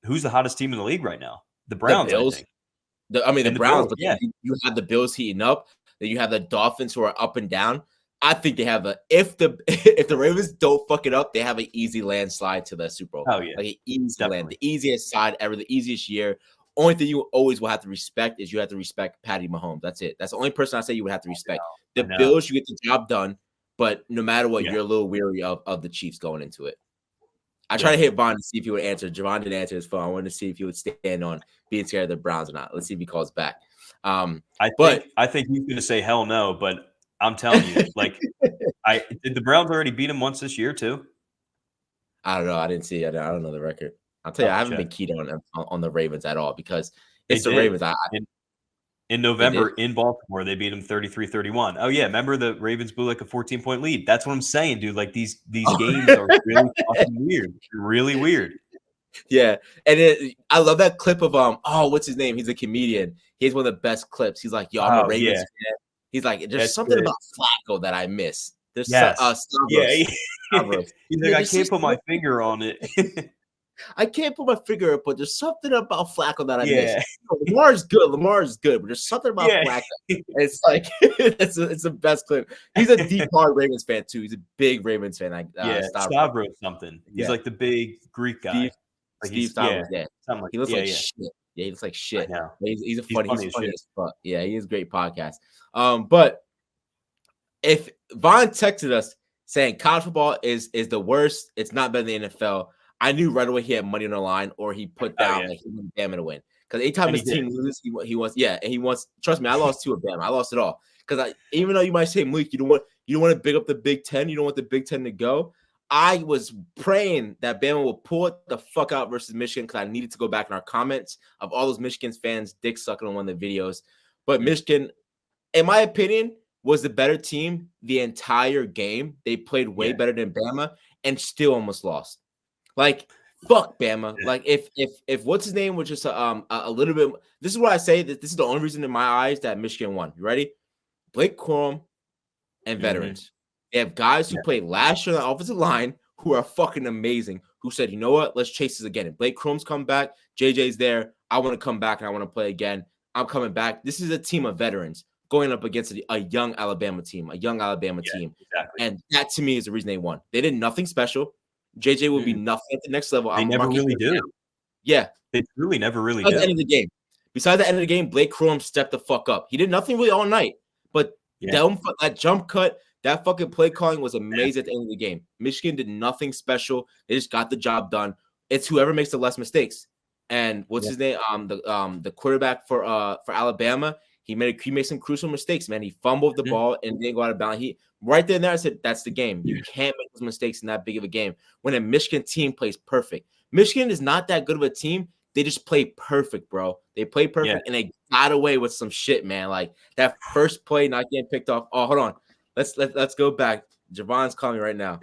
who's the hottest team in the league right now? The Browns, I think. The Browns, but you have the Bills heating up. Then you have the Dolphins who are up and down. I think they have if the Ravens don't fuck it up, they have an easy landslide to the Super Bowl. Oh yeah, like an easy land, the easiest side ever, the easiest year. Only thing you always will have to respect is you have to respect Patty Mahomes. That's it. That's the only person I say you would have to respect. The Bills, you get the job done, but no matter what, you're a little weary of the Chiefs going into it. I tried to hit Vaughn to see if he would answer. Javon didn't answer his phone. I wanted to see if he would stand on being scared of the Browns or not. Let's see if he calls back. I think he's going to say hell no, but I'm telling you, did the Browns already beat him once this year too? I don't know. I didn't see it. I don't know the record. I'll tell you, I haven't been keyed on the Ravens at all because it's the Ravens. In November in Baltimore, they beat them 33-31. Oh yeah, remember the Ravens blew like a 14-point lead. That's what I'm saying, dude. Like these games are really fucking weird. Really weird. Yeah, and I love that clip of what's his name? He's a comedian. He's one of the best clips. He's like, yo, I'm a Ravens fan. He's like, there's something about Flacco that I miss. There's Stavros. He's like, I can't put my finger on it. I can't put my finger up, but there's something about Flacco that I miss. Lamar's good, but there's something about Flacco. It's like it's the best clip. He's a deep hard Ravens fan too. He's a big Ravens fan. Stavros something. He's like the big Greek guy. Steve Stavros. He looks like shit. Yeah, he looks like shit. He's funny as fuck. Yeah, he is a great podcast. But if Vaughn texted us saying college football is the worst, it's not better than the NFL, I knew right away he had money on the line or he put down like he wanted Bama to win. Because anytime his team loses, he wants. Trust me, I lost two of Bama. I lost it all. Because even though you might say, Malik, you don't want to big up the Big Ten. You don't want the Big Ten to go. I was praying that Bama will pull it the fuck out versus Michigan because I needed to go back in our comments of all those Michigan fans dick sucking on one of the videos. But Michigan, in my opinion, was the better team the entire game. They played way better than Bama and still almost lost. Like, fuck Bama. Like, if what's his name was just a little bit. This is what I say. That this is the only reason in my eyes that Michigan won. You ready? Blake Corum and veterans. They have guys who played last year on the offensive line who are fucking amazing. Who said, you know what? Let's chase this again. And Blake Corum's come back. JJ's there. I want to come back and I want to play again. I'm coming back. This is a team of veterans going up against a young Alabama team. Exactly. And that to me is the reason they won. They did nothing special. JJ will be nothing at the next level. They never really do. Yeah. They really never really do. Besides the end of the game, Blake Corum stepped the fuck up. He did nothing really all night. But that jump cut, that fucking play calling was amazing at the end of the game. Michigan did nothing special. They just got the job done. It's whoever makes the less mistakes. And what's his name? The quarterback for Alabama, he made some crucial mistakes, man. He fumbled the ball and didn't go out of bounds. He right there and there, I said, that's the game. You can't make those mistakes in that big of a game when a Michigan team plays perfect. Michigan is not that good of a team. They just play perfect, bro. They play perfect, and they got away with some shit, man. Like that first play not getting picked off. Oh, hold on. Let's go back. Javon's calling me right now.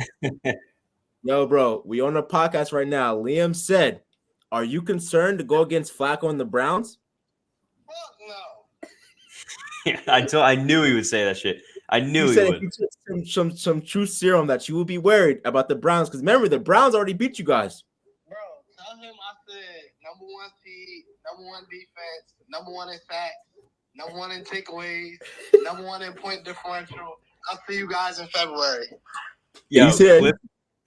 Yo, bro, we on the podcast right now. Liam said, are you concerned to go against Flacco and the Browns? Fuck no. I knew he would say that shit. I knew he would. If you took some true serum that you would be worried about the Browns. Because remember, the Browns already beat you guys. Bro, tell him I said number one seed, number one defense, number one in sacks, number one in takeaways, number one in point differential. I'll see you guys in February. Yo,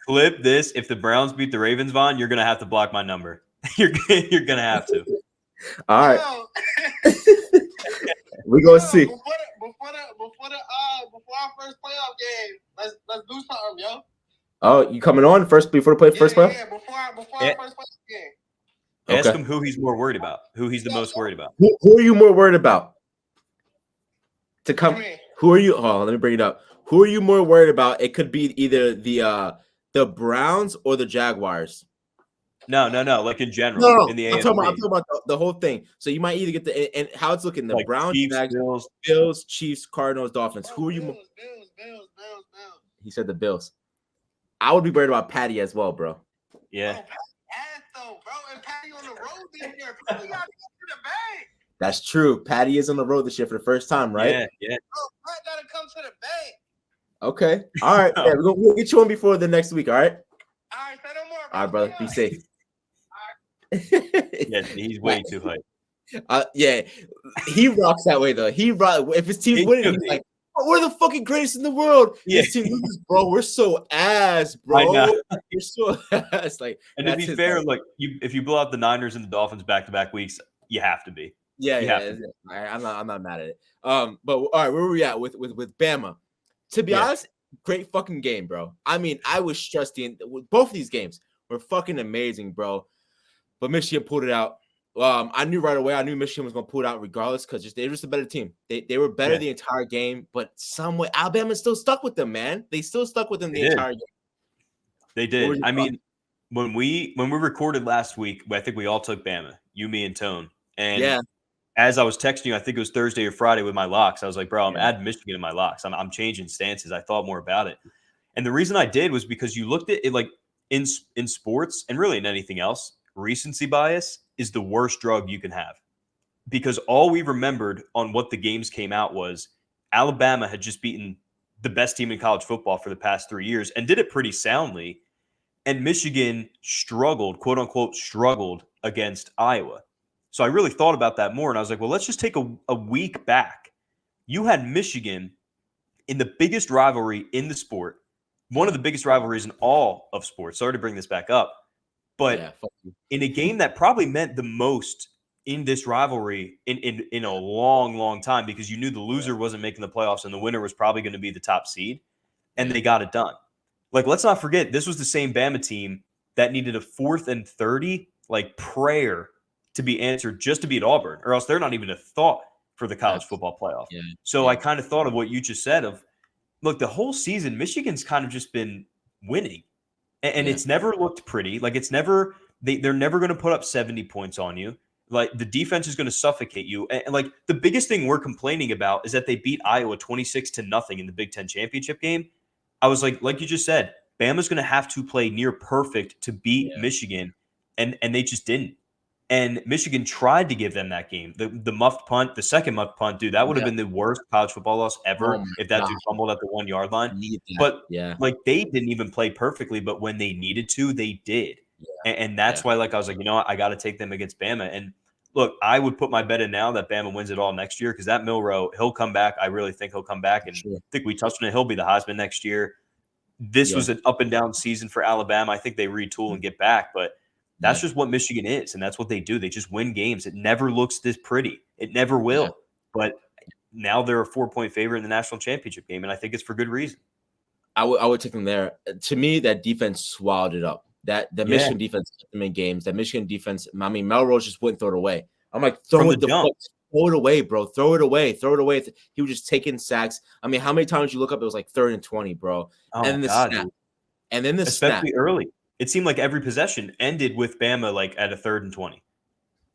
clip this. If the Browns beat the Ravens, Vaughn, you're gonna have to block my number. You're gonna have to. All right. We're gonna see. Before our first playoff game, let's do something, yo. Oh, you coming on before the first playoff? Yeah, before our first playoff game. Ask him who he's more worried about. Who he's the most worried about. Who are you more worried about? To come. Who are you? Oh, let me bring it up. Who are you more worried about? It could be either the Browns or the Jaguars. No. Like in general, No, in the I'm AFC. talking about the whole thing. So you might either get and how it's looking: the Like Browns, Chiefs, Jags, Bills. Bills, Chiefs, Cardinals, Dolphins. Who are you? Bills. He said the Bills. I would be worried about Patty as well, bro. Yeah. Bro, ass though, bro. And Patty on the road this year. Patty got to go to the bank. That's true. Patty is on the road this year for the first time, right? Yeah. Bro, Pat got to come to the bank. Okay. All right. Yeah, we'll get you on before the next week. All right. All right, say no more, bro. All right, brother. Be safe. Yeah, he's way too hype. Yeah, he rocks that way though. He rock if his team's winning, he's like, oh, we're the fucking greatest in the world. Yeah. His team loses, bro. We're so ass, bro. I know. You're so ass. Like, And to be fair, like if you blow out the Niners and the Dolphins back-to-back weeks, you have to be. Yeah. I'm not mad at it. But all right, where were we at with Bama? To be honest, great fucking game, bro. I mean, I was stressed with both of these games were fucking amazing, bro. But Michigan pulled it out. I knew right away. I knew Michigan was going to pull it out regardless because they were just a better team. They were better the entire game, but some way Alabama still stuck with them, man. They still stuck with them the entire game. They did. I mean, when we recorded last week, I think we all took Bama, you, me, and Tone. And as I was texting you, I think it was Thursday or Friday with my locks. I was like, bro, I'm adding Michigan in my locks. I'm changing stances. I thought more about it. And the reason I did was because you looked at it like in sports and really in anything else, recency bias is the worst drug you can have, because all we remembered on what the games came out was Alabama had just beaten the best team in college football for the past 3 years and did it pretty soundly. And Michigan struggled, quote unquote, struggled against Iowa. So I really thought about that more. And I was like, well, let's just take a week back. You had Michigan in the biggest rivalry in the sport, one of the biggest rivalries in all of sports. Sorry to bring this back up. But in a game that probably meant the most in this rivalry in a long, long time, because you knew the loser wasn't making the playoffs and the winner was probably going to be the top seed, and they got it done. Like, let's not forget, this was the same Bama team that needed a 4th and 30 like prayer to be answered just to beat Auburn, or else they're not even a thought for the college football playoff. So I kind of thought of what you just said of, look, the whole season, Michigan's kind of just been winning. And it's never looked pretty. Like, it's never they're never going to put up 70 points on you. Like, the defense is going to suffocate you. And like, the biggest thing we're complaining about is that they beat Iowa 26-0 in the Big Ten championship game. I was like you just said, Bama's going to have to play near perfect to beat Michigan, and they just didn't. And Michigan tried to give them that game. The muffed punt, the second muffed punt, dude, that would have been the worst college football loss ever if that dude fumbled at the 1 yard line. But like, they didn't even play perfectly, but when they needed to, they did. And that's why, like, I was like, you know what, I got to take them against Bama. And look, I would put my bet in now that Bama wins it all next year, because that Milroe, he'll come back. I really think he'll come back. And I think we touched on it. He'll be the Heisman next year. This was an up and down season for Alabama. I think they retool and get back, but that's just what Michigan is, and that's what they do. They just win games. It never looks this pretty. It never will. But now they're a 4-point favorite in the national championship game, and I think it's for good reason. I would take them there. To me, that defense swallowed it up. That the Michigan defense kept them in games. That Michigan defense, I mean, Melrose just wouldn't throw it away. I'm like, throw it away, bro. Throw it away. He was just taking sacks. I mean, how many times you look up, it was like 3rd and 20, bro. And then the snap. And then the especially early. It seemed like every possession ended with Bama like at a 3rd and 20.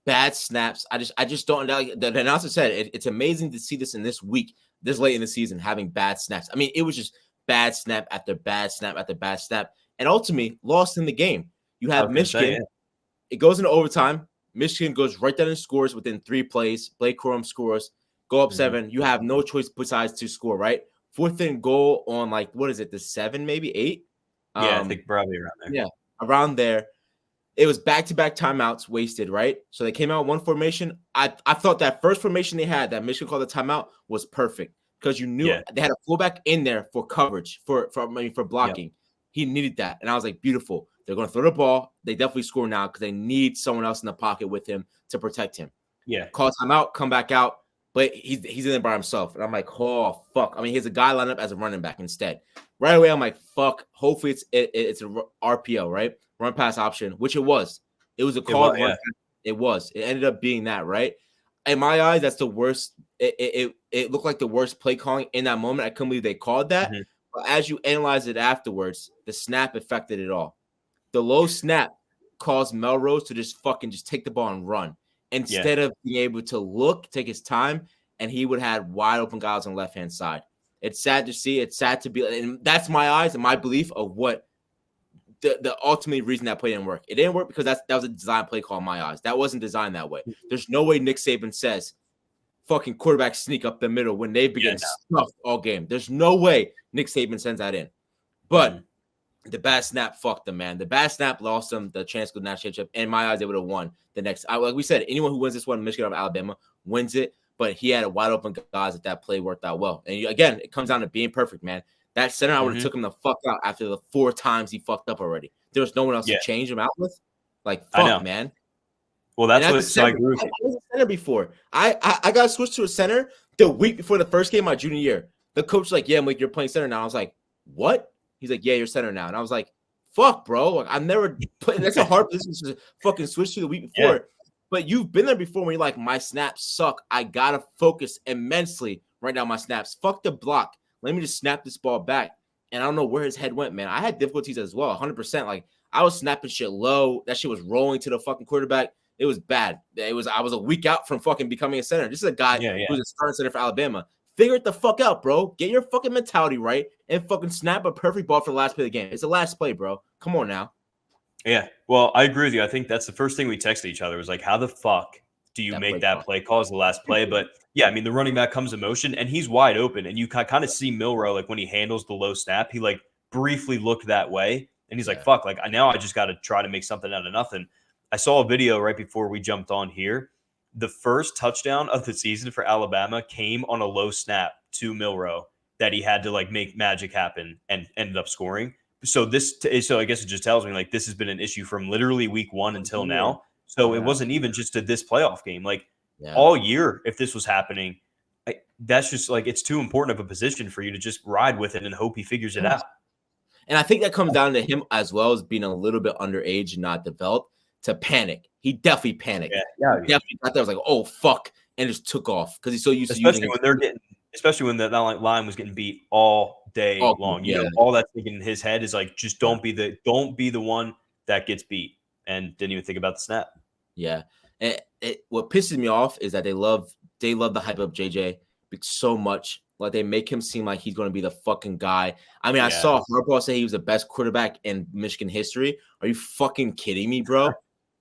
Bad snaps. I just don't know. The announcer said it's amazing to see this in this week, this late in the season, having bad snaps. I mean, it was just bad snap after bad snap after bad snap, and ultimately lost in the game. You have Michigan. It goes into overtime. Michigan goes right down and scores within 3 plays. Blake Corum scores. Go up 7. You have no choice besides to score, right? 4th and goal on, like, what is it, the 7, maybe 8? I think probably around there. Yeah, around there. It was back-to-back timeouts wasted, right? So they came out one formation. I thought that first formation they had, that Michigan called the timeout, was perfect, because you knew they had a fullback in there for coverage, for blocking. Yep. He needed that. And I was like, beautiful. They're going to throw the ball. They definitely score now because they need someone else in the pocket with him to protect him. Yeah. Call timeout, come back out. But he's in there by himself. And I'm like, oh, fuck. I mean, he has a guy lined up as a running back instead. Right away, I'm like, fuck. Hopefully it's a RPO, right? Run pass option, which it was. It was a called run pass. It was. It ended up being that, right? In my eyes, that's the worst. It looked like the worst play calling in that moment. I couldn't believe they called that. Mm-hmm. But as you analyze it afterwards, the snap affected it all. The low snap caused Melrose to just take the ball and run instead of being able to take his time, and he would have wide open guys on the left-hand side. It's sad to see. It's sad to be, and that's my eyes and my belief of what the ultimate reason that play didn't work. It didn't work because that was a design play call in my eyes. That wasn't designed that way. There's no way Nick Saban says fucking quarterback sneak up the middle when they've been stuffed all game. There's no way Nick Saban sends that in. But the bad snap fucked them, man. The bad snap lost them the chance to go to the national championship. In my eyes, they would have won the next. Like we said, anyone who wins this one, Michigan or Alabama, wins it. But he had a wide open guys that play worked out well. And again, it comes down to being perfect, man. That center, I would have took him the fuck out after the 4 times he fucked up already. There was no one else to change him out with. Like, fuck, man. Well, that's what so I agree with you. I was a center before. I got switched to a center the week before the first game my junior year. The coach was like, yeah, Malik, you're playing center now. I was like, what? He's like, yeah, you're center now. And I was like, fuck, bro. Like, I've never played. That's a hard position to fucking switch to the week before. Yeah. But you've been there before when you're like, my snaps suck. I got to focus immensely right now, my snaps. Fuck the block. Let me just snap this ball back. And I don't know where his head went, man. I had difficulties as well, 100%. Like, I was snapping shit low. That shit was rolling to the fucking quarterback. It was bad. I was a week out from fucking becoming a center. This is a guy who's a starting center for Alabama. Figure it the fuck out, bro. Get your fucking mentality right and fucking snap a perfect ball for the last play of the game. It's the last play, bro. Come on now. Yeah. Well, I agree with you. I think that's the first thing we texted each other was like, how the fuck do you make that play call as the last play? But yeah, I mean, the running back comes in motion and he's wide open. And you kind of see Milroe, like when he handles the low snap, he like briefly looked that way. And he's like, fuck, like now I just got to try to make something out of nothing. I saw a video right before we jumped on here. The first touchdown of the season for Alabama came on a low snap to Milroe that he had to like make magic happen and ended up scoring. So I guess it just tells me like this has been an issue from literally week 1 until now. So it wasn't even just to this playoff game. Like all year, if this was happening, that's just like it's too important of a position for you to just ride with it and hope he figures it out. And I think that comes down to him as well as being a little bit underage and not developed to panic. He definitely panicked. He definitely got there. Was like, oh fuck, and just took off because he's so used to using it. Especially when that line was getting beat all day long. You know, all that's thinking in his head is like, just don't be the one that gets beat, and didn't even think about the snap. Yeah, and what pisses me off is that they love the hype of JJ so much. Like they make him seem like he's going to be the fucking guy. I mean, I saw Harbaugh say he was the best quarterback in Michigan history. Are you fucking kidding me, bro?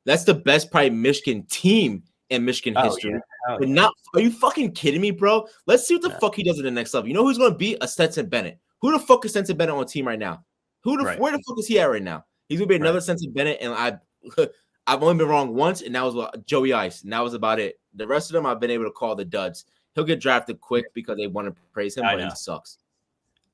That's the best probably Michigan team in Michigan history. But not, are you fucking kidding me, bro? Let's see what the fuck he does at the next level. You know who's going to be a Stetson Bennett? Who the fuck is Stetson Bennett on the team right now? Where the fuck is he at right now? He's going to be another Stetson Bennett, and I've only been wrong once, and that was Joey Ice, and that was about it. The rest of them I've been able to call the duds. He'll get drafted quick because they want to praise him, but he sucks.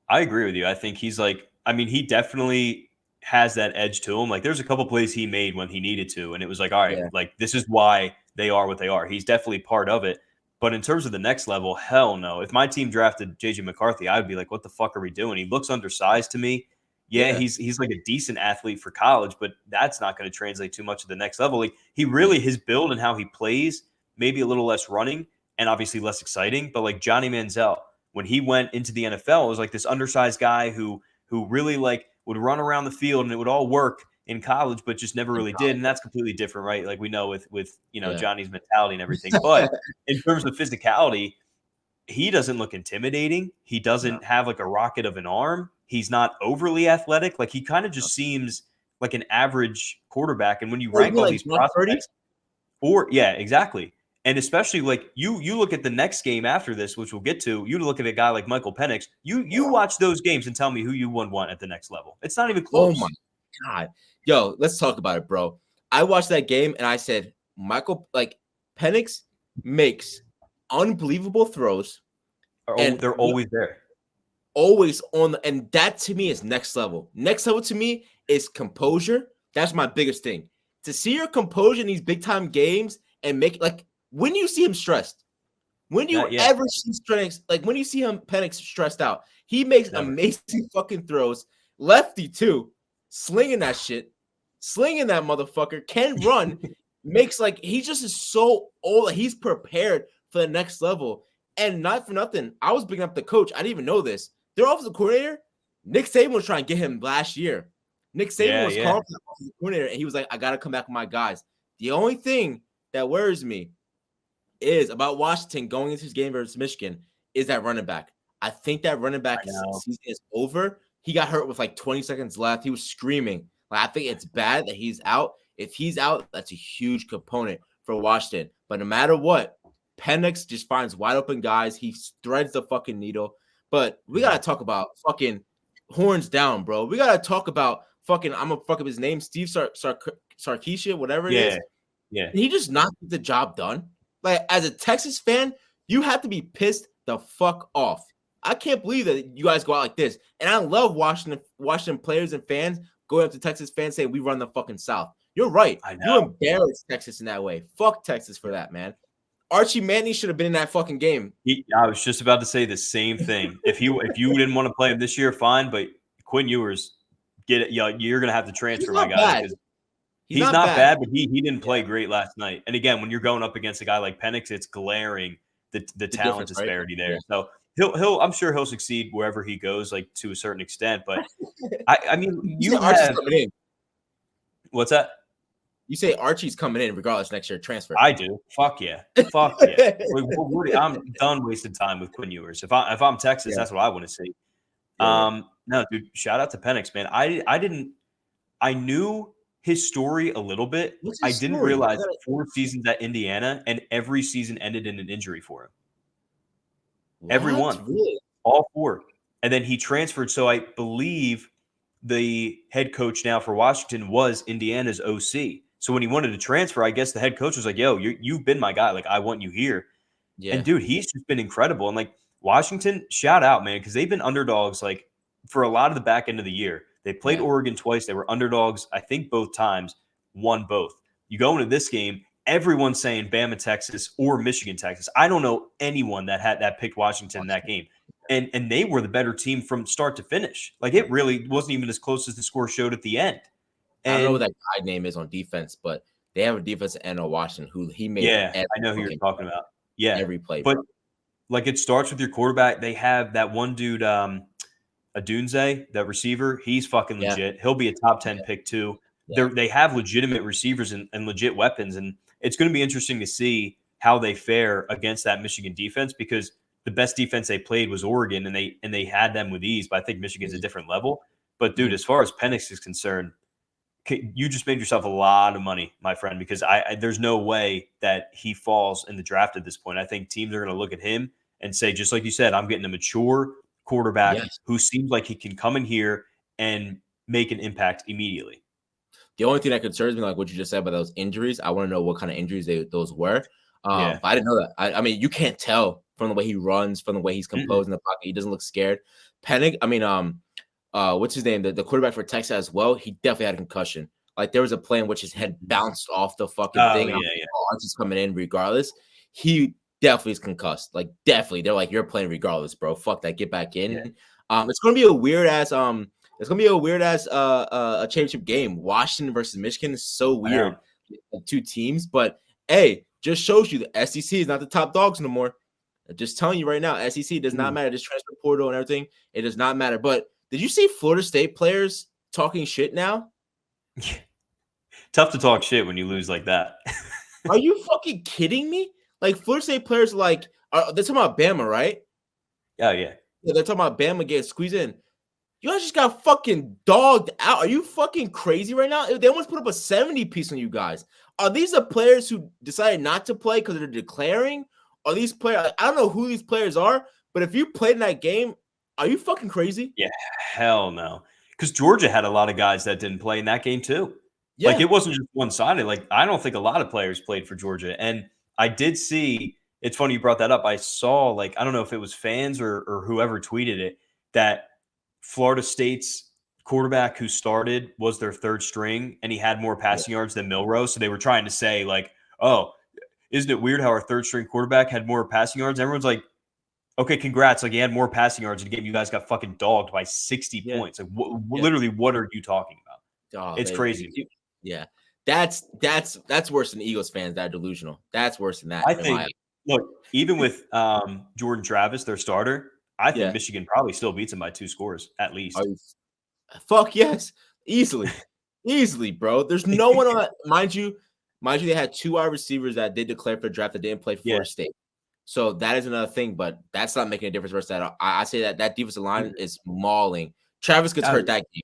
I agree with you. I think he's like, I mean, he definitely has that edge to him. Like there's a couple plays he made when he needed to, and it was like, all right, like this is why they are what they are. He's definitely part of it. But in terms of the next level, hell no. If my team drafted JJ McCarthy, I would be like, what the fuck are we doing? He looks undersized to me. Yeah, he's like a decent athlete for college, but that's not going to translate too much to the next level. Like he really, his build and how he plays, maybe a little less running and obviously less exciting. But like Johnny Manziel, when he went into the NFL, it was like this undersized guy who really like would run around the field and it would all work in college, but just never really did. And that's completely different, right? Like we know with Johnny's mentality and everything. But in terms of physicality, he doesn't look intimidating. He doesn't have like a rocket of an arm. He's not overly athletic. Like he kind of just seems like an average quarterback. And when you rank all these prospects, exactly. And especially like you look at the next game after this, which we'll get to, you look at a guy like Michael Penix, you watch those games and tell me who you would want at the next level. It's not even close. Oh my God. Yo, let's talk about it, bro. I watched that game and I said, Penix makes unbelievable throws. And they're always there. Always on, and that to me is next level. Next level to me is composure. That's my biggest thing. To see your composure in these big time games and make when you see him stressed, when you ever see strength, like when you see him Penix stressed out, he makes amazing fucking throws. Lefty too, slinging that shit, slinging that motherfucker, can run, makes he just is so old. He's prepared for the next level. And not for nothing, I was bringing up the coach. I didn't even know this. Their offensive coordinator, Nick Saban, was trying to get him last year. Nick Saban was called coordinator, and he was like, I got to come back with my guys. The only thing that worries me is about Washington going into this game versus Michigan is that running back. I think that running back season is over. He got hurt with like 20 seconds left. He was screaming. Like, I think it's bad that he's out. If he's out, that's a huge component for Washington. But no matter what, Penix just finds wide open guys. He threads the fucking needle. But we got to talk about fucking horns down, bro. We got to talk about fucking, I'm going to fuck up his name, Steve Sarkisian, whatever it is. Yeah. He just not get the job done. Like, as a Texas fan, you have to be pissed the fuck off. I can't believe that you guys go out like this. And I love Washington players and fans going up to Texas fans saying we run the fucking South. You're right. You embarrassed Texas in that way. Fuck Texas for that, man. Archie Manning should have been in that fucking game. I was just about to say the same thing. If you didn't want to play him this year, fine. But Quinn Ewers, get it. You're gonna have to transfer, my guy. He's not bad, but he didn't play great last night. And again, when you're going up against a guy like Penix, it's glaring the talent disparity there. Yeah. So he'll I'm sure he'll succeed wherever he goes, like to a certain extent. But I mean, Archie's coming in. What's that? You say Archie's coming in regardless next year transfer. I do. Fuck yeah. Fuck yeah. I'm done wasting time with Quinn Ewers. If I'm Texas, that's what I want to see. No, dude, shout out to Penix, man. I knew his story a little bit. I didn't realize 4 seasons at Indiana and every season ended in an injury for him. Every one. Really? All 4. And then he transferred. So I believe the head coach now for Washington was Indiana's OC. So when he wanted to transfer, I guess the head coach was like, yo, you've been my guy. Like, I want you here. Yeah. And, dude, he's just been incredible. And, like, Washington, shout out, man, because they've been underdogs, like, for a lot of the back end of the year. They played Oregon twice. They were underdogs, I think, both times, won both. You go into this game, everyone's saying Bama, Texas, or Michigan, Texas. I don't know anyone that picked Washington in that game. And they were the better team from start to finish. Like, it really wasn't even as close as the score showed at the end. I don't know what that guy name is on defense, but they have a defensive end on Washington who he made. Yeah, I know who you're talking about. Yeah, every play. But like, it starts with your quarterback. They have that one dude, Adunze, that receiver. He's fucking legit. He'll be a top 10 pick too. Yeah. They have legitimate receivers and legit weapons, and it's going to be interesting to see how they fare against that Michigan defense, because the best defense they played was Oregon, and they had them with ease. But I think Michigan's a different level. But dude, as far as Penix is concerned, you just made yourself a lot of money, my friend, because there's no way that he falls in the draft at this point. I think teams are going to look at him and say, just like you said, I'm getting a mature quarterback who seems like he can come in here and make an impact immediately. The only thing that concerns me, like what you just said about those injuries, I want to know what kind of injuries those were. I didn't know that. I mean, you can't tell from the way he runs, from the way he's composed in the pocket. He doesn't look scared. What's his name? The quarterback for Texas as well. He definitely had a concussion. Like, there was a play in which his head bounced off the fucking thing. Archie's coming in regardless. He definitely is concussed. Like, definitely. They're like, you're playing regardless, bro. Fuck that. Get back in. Yeah. It's gonna be a weird ass a championship game. Washington versus Michigan is so weird. 2 teams, but hey, just shows you the SEC is not the top dogs no more. I'm just telling you right now, SEC does not matter. This transfer portal and everything, it does not matter. But did you see Florida State players talking shit now? Tough to talk shit when you lose like that. Are you fucking kidding me? Like, Florida State players, like, they're talking about Bama, right? Oh, yeah. They're talking about Bama getting squeezed in. You guys just got fucking dogged out. Are you fucking crazy right now? They almost put up a 70 piece on you guys. Are these the players who decided not to play because they're declaring? Are these players? I don't know who these players are, but if you played in that game, are you fucking crazy? Yeah, hell no. Because Georgia had a lot of guys that didn't play in that game too. Yeah. Like, it wasn't just one-sided. Like, I don't think a lot of players played for Georgia. And I did see, it's funny you brought that up. I saw, like, I don't know if it was fans or whoever tweeted it, that Florida State's quarterback who started was their 3rd string, and he had more passing yards than Milroe. So they were trying to say, like, oh, isn't it weird how our 3rd string quarterback had more passing yards? Everyone's like, okay, congrats. Like, he had more passing yards in a game. You guys got fucking dogged by 60 points. Like, literally, what are you talking about? It's crazy. Yeah. That's worse than Eagles fans that are delusional. That's worse than that. I think, look, even with Jordan Travis, their starter, I think Michigan probably still beats them by 2 scores, at least. Fuck yes. Easily, bro. There's no one on. Mind you, they had 2 wide receivers that did declare for the draft that didn't play for Florida State. So that is another thing, but that's not making a difference versus that. I say that defensive line is mauling. Travis gets hurt that game.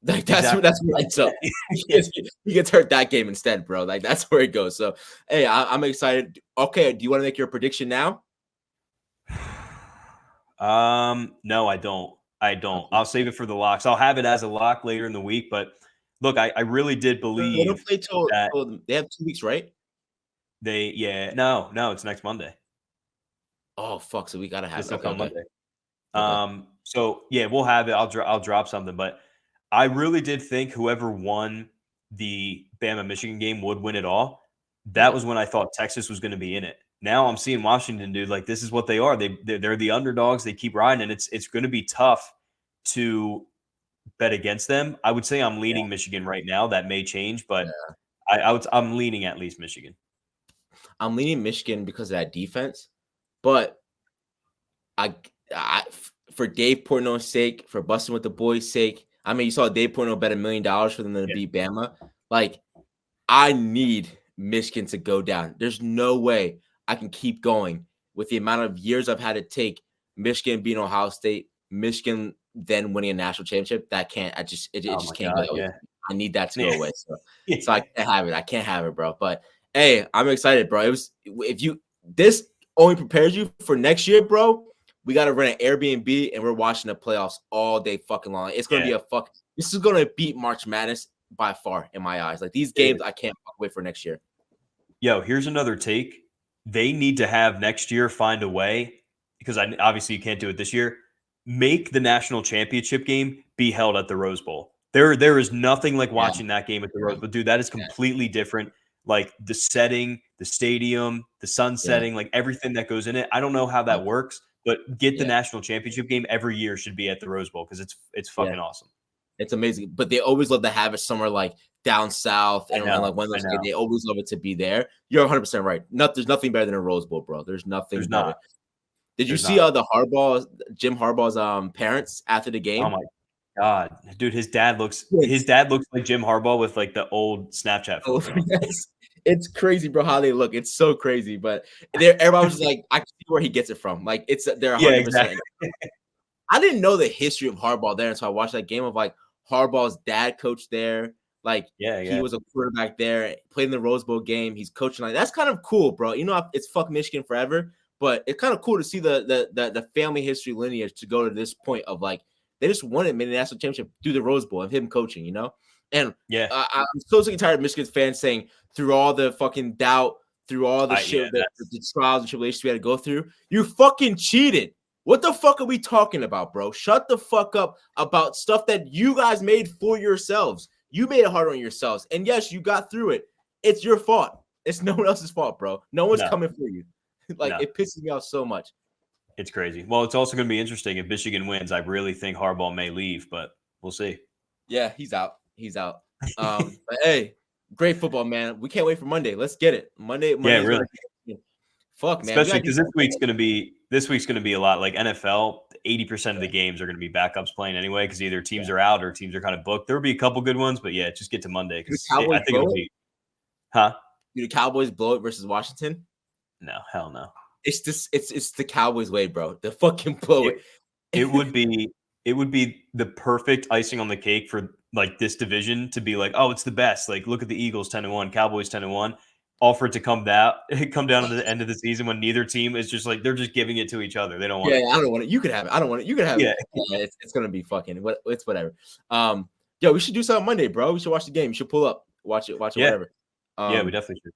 Like that's where it's up. He gets hurt that game instead, bro. Like that's where it goes. So hey, I'm excited. Okay, do you want to make your prediction now? No, I don't. I'll save it for the locks. I'll have it as a lock later in the week. But look, I really did believe they don't play till they have 2 weeks, right? No, it's next Monday. Oh fuck! So we gotta have it on Monday. So yeah, we'll have it. I'll drop something, but I really did think whoever won the Bama Michigan game would win it all. That was when I thought Texas was going to be in it. Now I'm seeing Washington, dude. Like this is what they are. They're the underdogs. They keep riding, and it's going to be tough to bet against them. I would say I'm leaning Michigan right now. That may change, but I'm leaning at least Michigan. I'm leaning Michigan because of that defense. But I for Dave Portnoy's sake, for busting with the boys' sake, I mean, you saw Dave Portnoy bet $1 million for them to beat Bama. Like, I need Michigan to go down. There's no way I can keep going with the amount of years I've had to take Michigan beating Ohio State, Michigan then winning a national championship. That can't. It just can't go. Yeah. I need that to go away. So I can't have it. I can't have it, bro. But hey, I'm excited, bro. This only prepares you for next year, bro. We got to rent an Airbnb and we're watching the playoffs all day fucking long. It's going to be this is going to beat March Madness by far in my eyes. Like these games, I can't wait for next year. Yo, here's another take. They need to have next year find a way, because obviously you can't do it this year, make the national championship game be held at the Rose Bowl. There is nothing like watching that game at the Rose Bowl. Dude, that is completely different. Like the setting, the stadium, the sun setting, like everything that goes in it. I don't know how that works, but get the national championship game every year should be at the Rose Bowl because it's fucking awesome. It's amazing. But they always love to have it somewhere like down south and like one of those games. They always love it to be there. You're 100% right. There's nothing better than a Rose Bowl, bro. There's nothing better. Not. Did you see Jim Harbaugh's parents after the game? Oh my God, dude, his dad looks like Jim Harbaugh with like the old Snapchat photo. It's crazy, bro, how they look. It's so crazy. But everybody was just like, I can see where he gets it from. Like they're 100%. Exactly. I didn't know the history of Harbaugh there until I watched that game of like Harbaugh's dad coached there. Like he was a quarterback there, played in the Rose Bowl game. He's coaching. Like that's kind of cool, bro. You know, it's fuck Michigan forever, but it's kind of cool to see the family history lineage to go to this point of like they just won it in the national championship through the Rose Bowl and him coaching, you know? And I'm so sick and tired of Michigan fans saying through all the fucking doubt, through all the shit, the trials and tribulations we had to go through, you fucking cheated. What the fuck are we talking about, bro? Shut the fuck up about stuff that you guys made for yourselves. You made it hard on yourselves. And yes, you got through it. It's your fault. It's no one else's fault, bro. No one's coming for you. It pisses me off so much. It's crazy. Well, it's also going to be interesting if Michigan wins. I really think Harbaugh may leave, but we'll see. Yeah, he's out. But hey, great football, man. We can't wait for Monday. Let's get it. Monday. Yeah, really. Fuck, man. Especially because this week's going to be a lot like NFL. 80% of the games are going to be backups playing anyway because either teams are out or teams are kind of booked. There will be a couple good ones, but yeah, just get to Monday because I think it'll be. Huh? Do the Cowboys blow it versus Washington? No, hell no. It's the Cowboys way, bro. The fucking blow it. It would be the perfect icing on the cake for like this division to be like, oh, it's the best. Like, look at the Eagles 10-1, Cowboys 10-1. All for it to come down to the end of the season when neither team is just like they're just giving it to each other. They don't want it. I don't want it. You could have it. I don't want it. You could have it. Yeah, it's gonna be fucking. It's whatever. Yo, we should do something Monday, bro. We should watch the game. You should pull up, watch it, whatever. Yeah, we definitely should.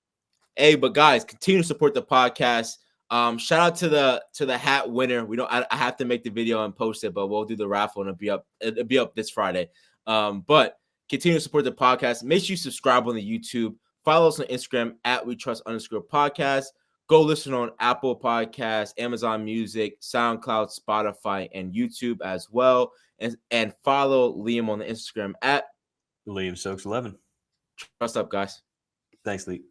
Hey, but guys, continue to support the podcast. Shout out to the hat winner. We don't. I have to make the video and post it, but we'll do the raffle and it'll be up this Friday. But continue to support the podcast. Make sure you subscribe on the YouTube. Follow us on Instagram at WeTrust_podcast. Go listen on Apple Podcasts, Amazon Music, SoundCloud, Spotify, and YouTube as well. And follow Liam on the Instagram at Liam Stokes 11. Trust up, guys. Thanks, Lee.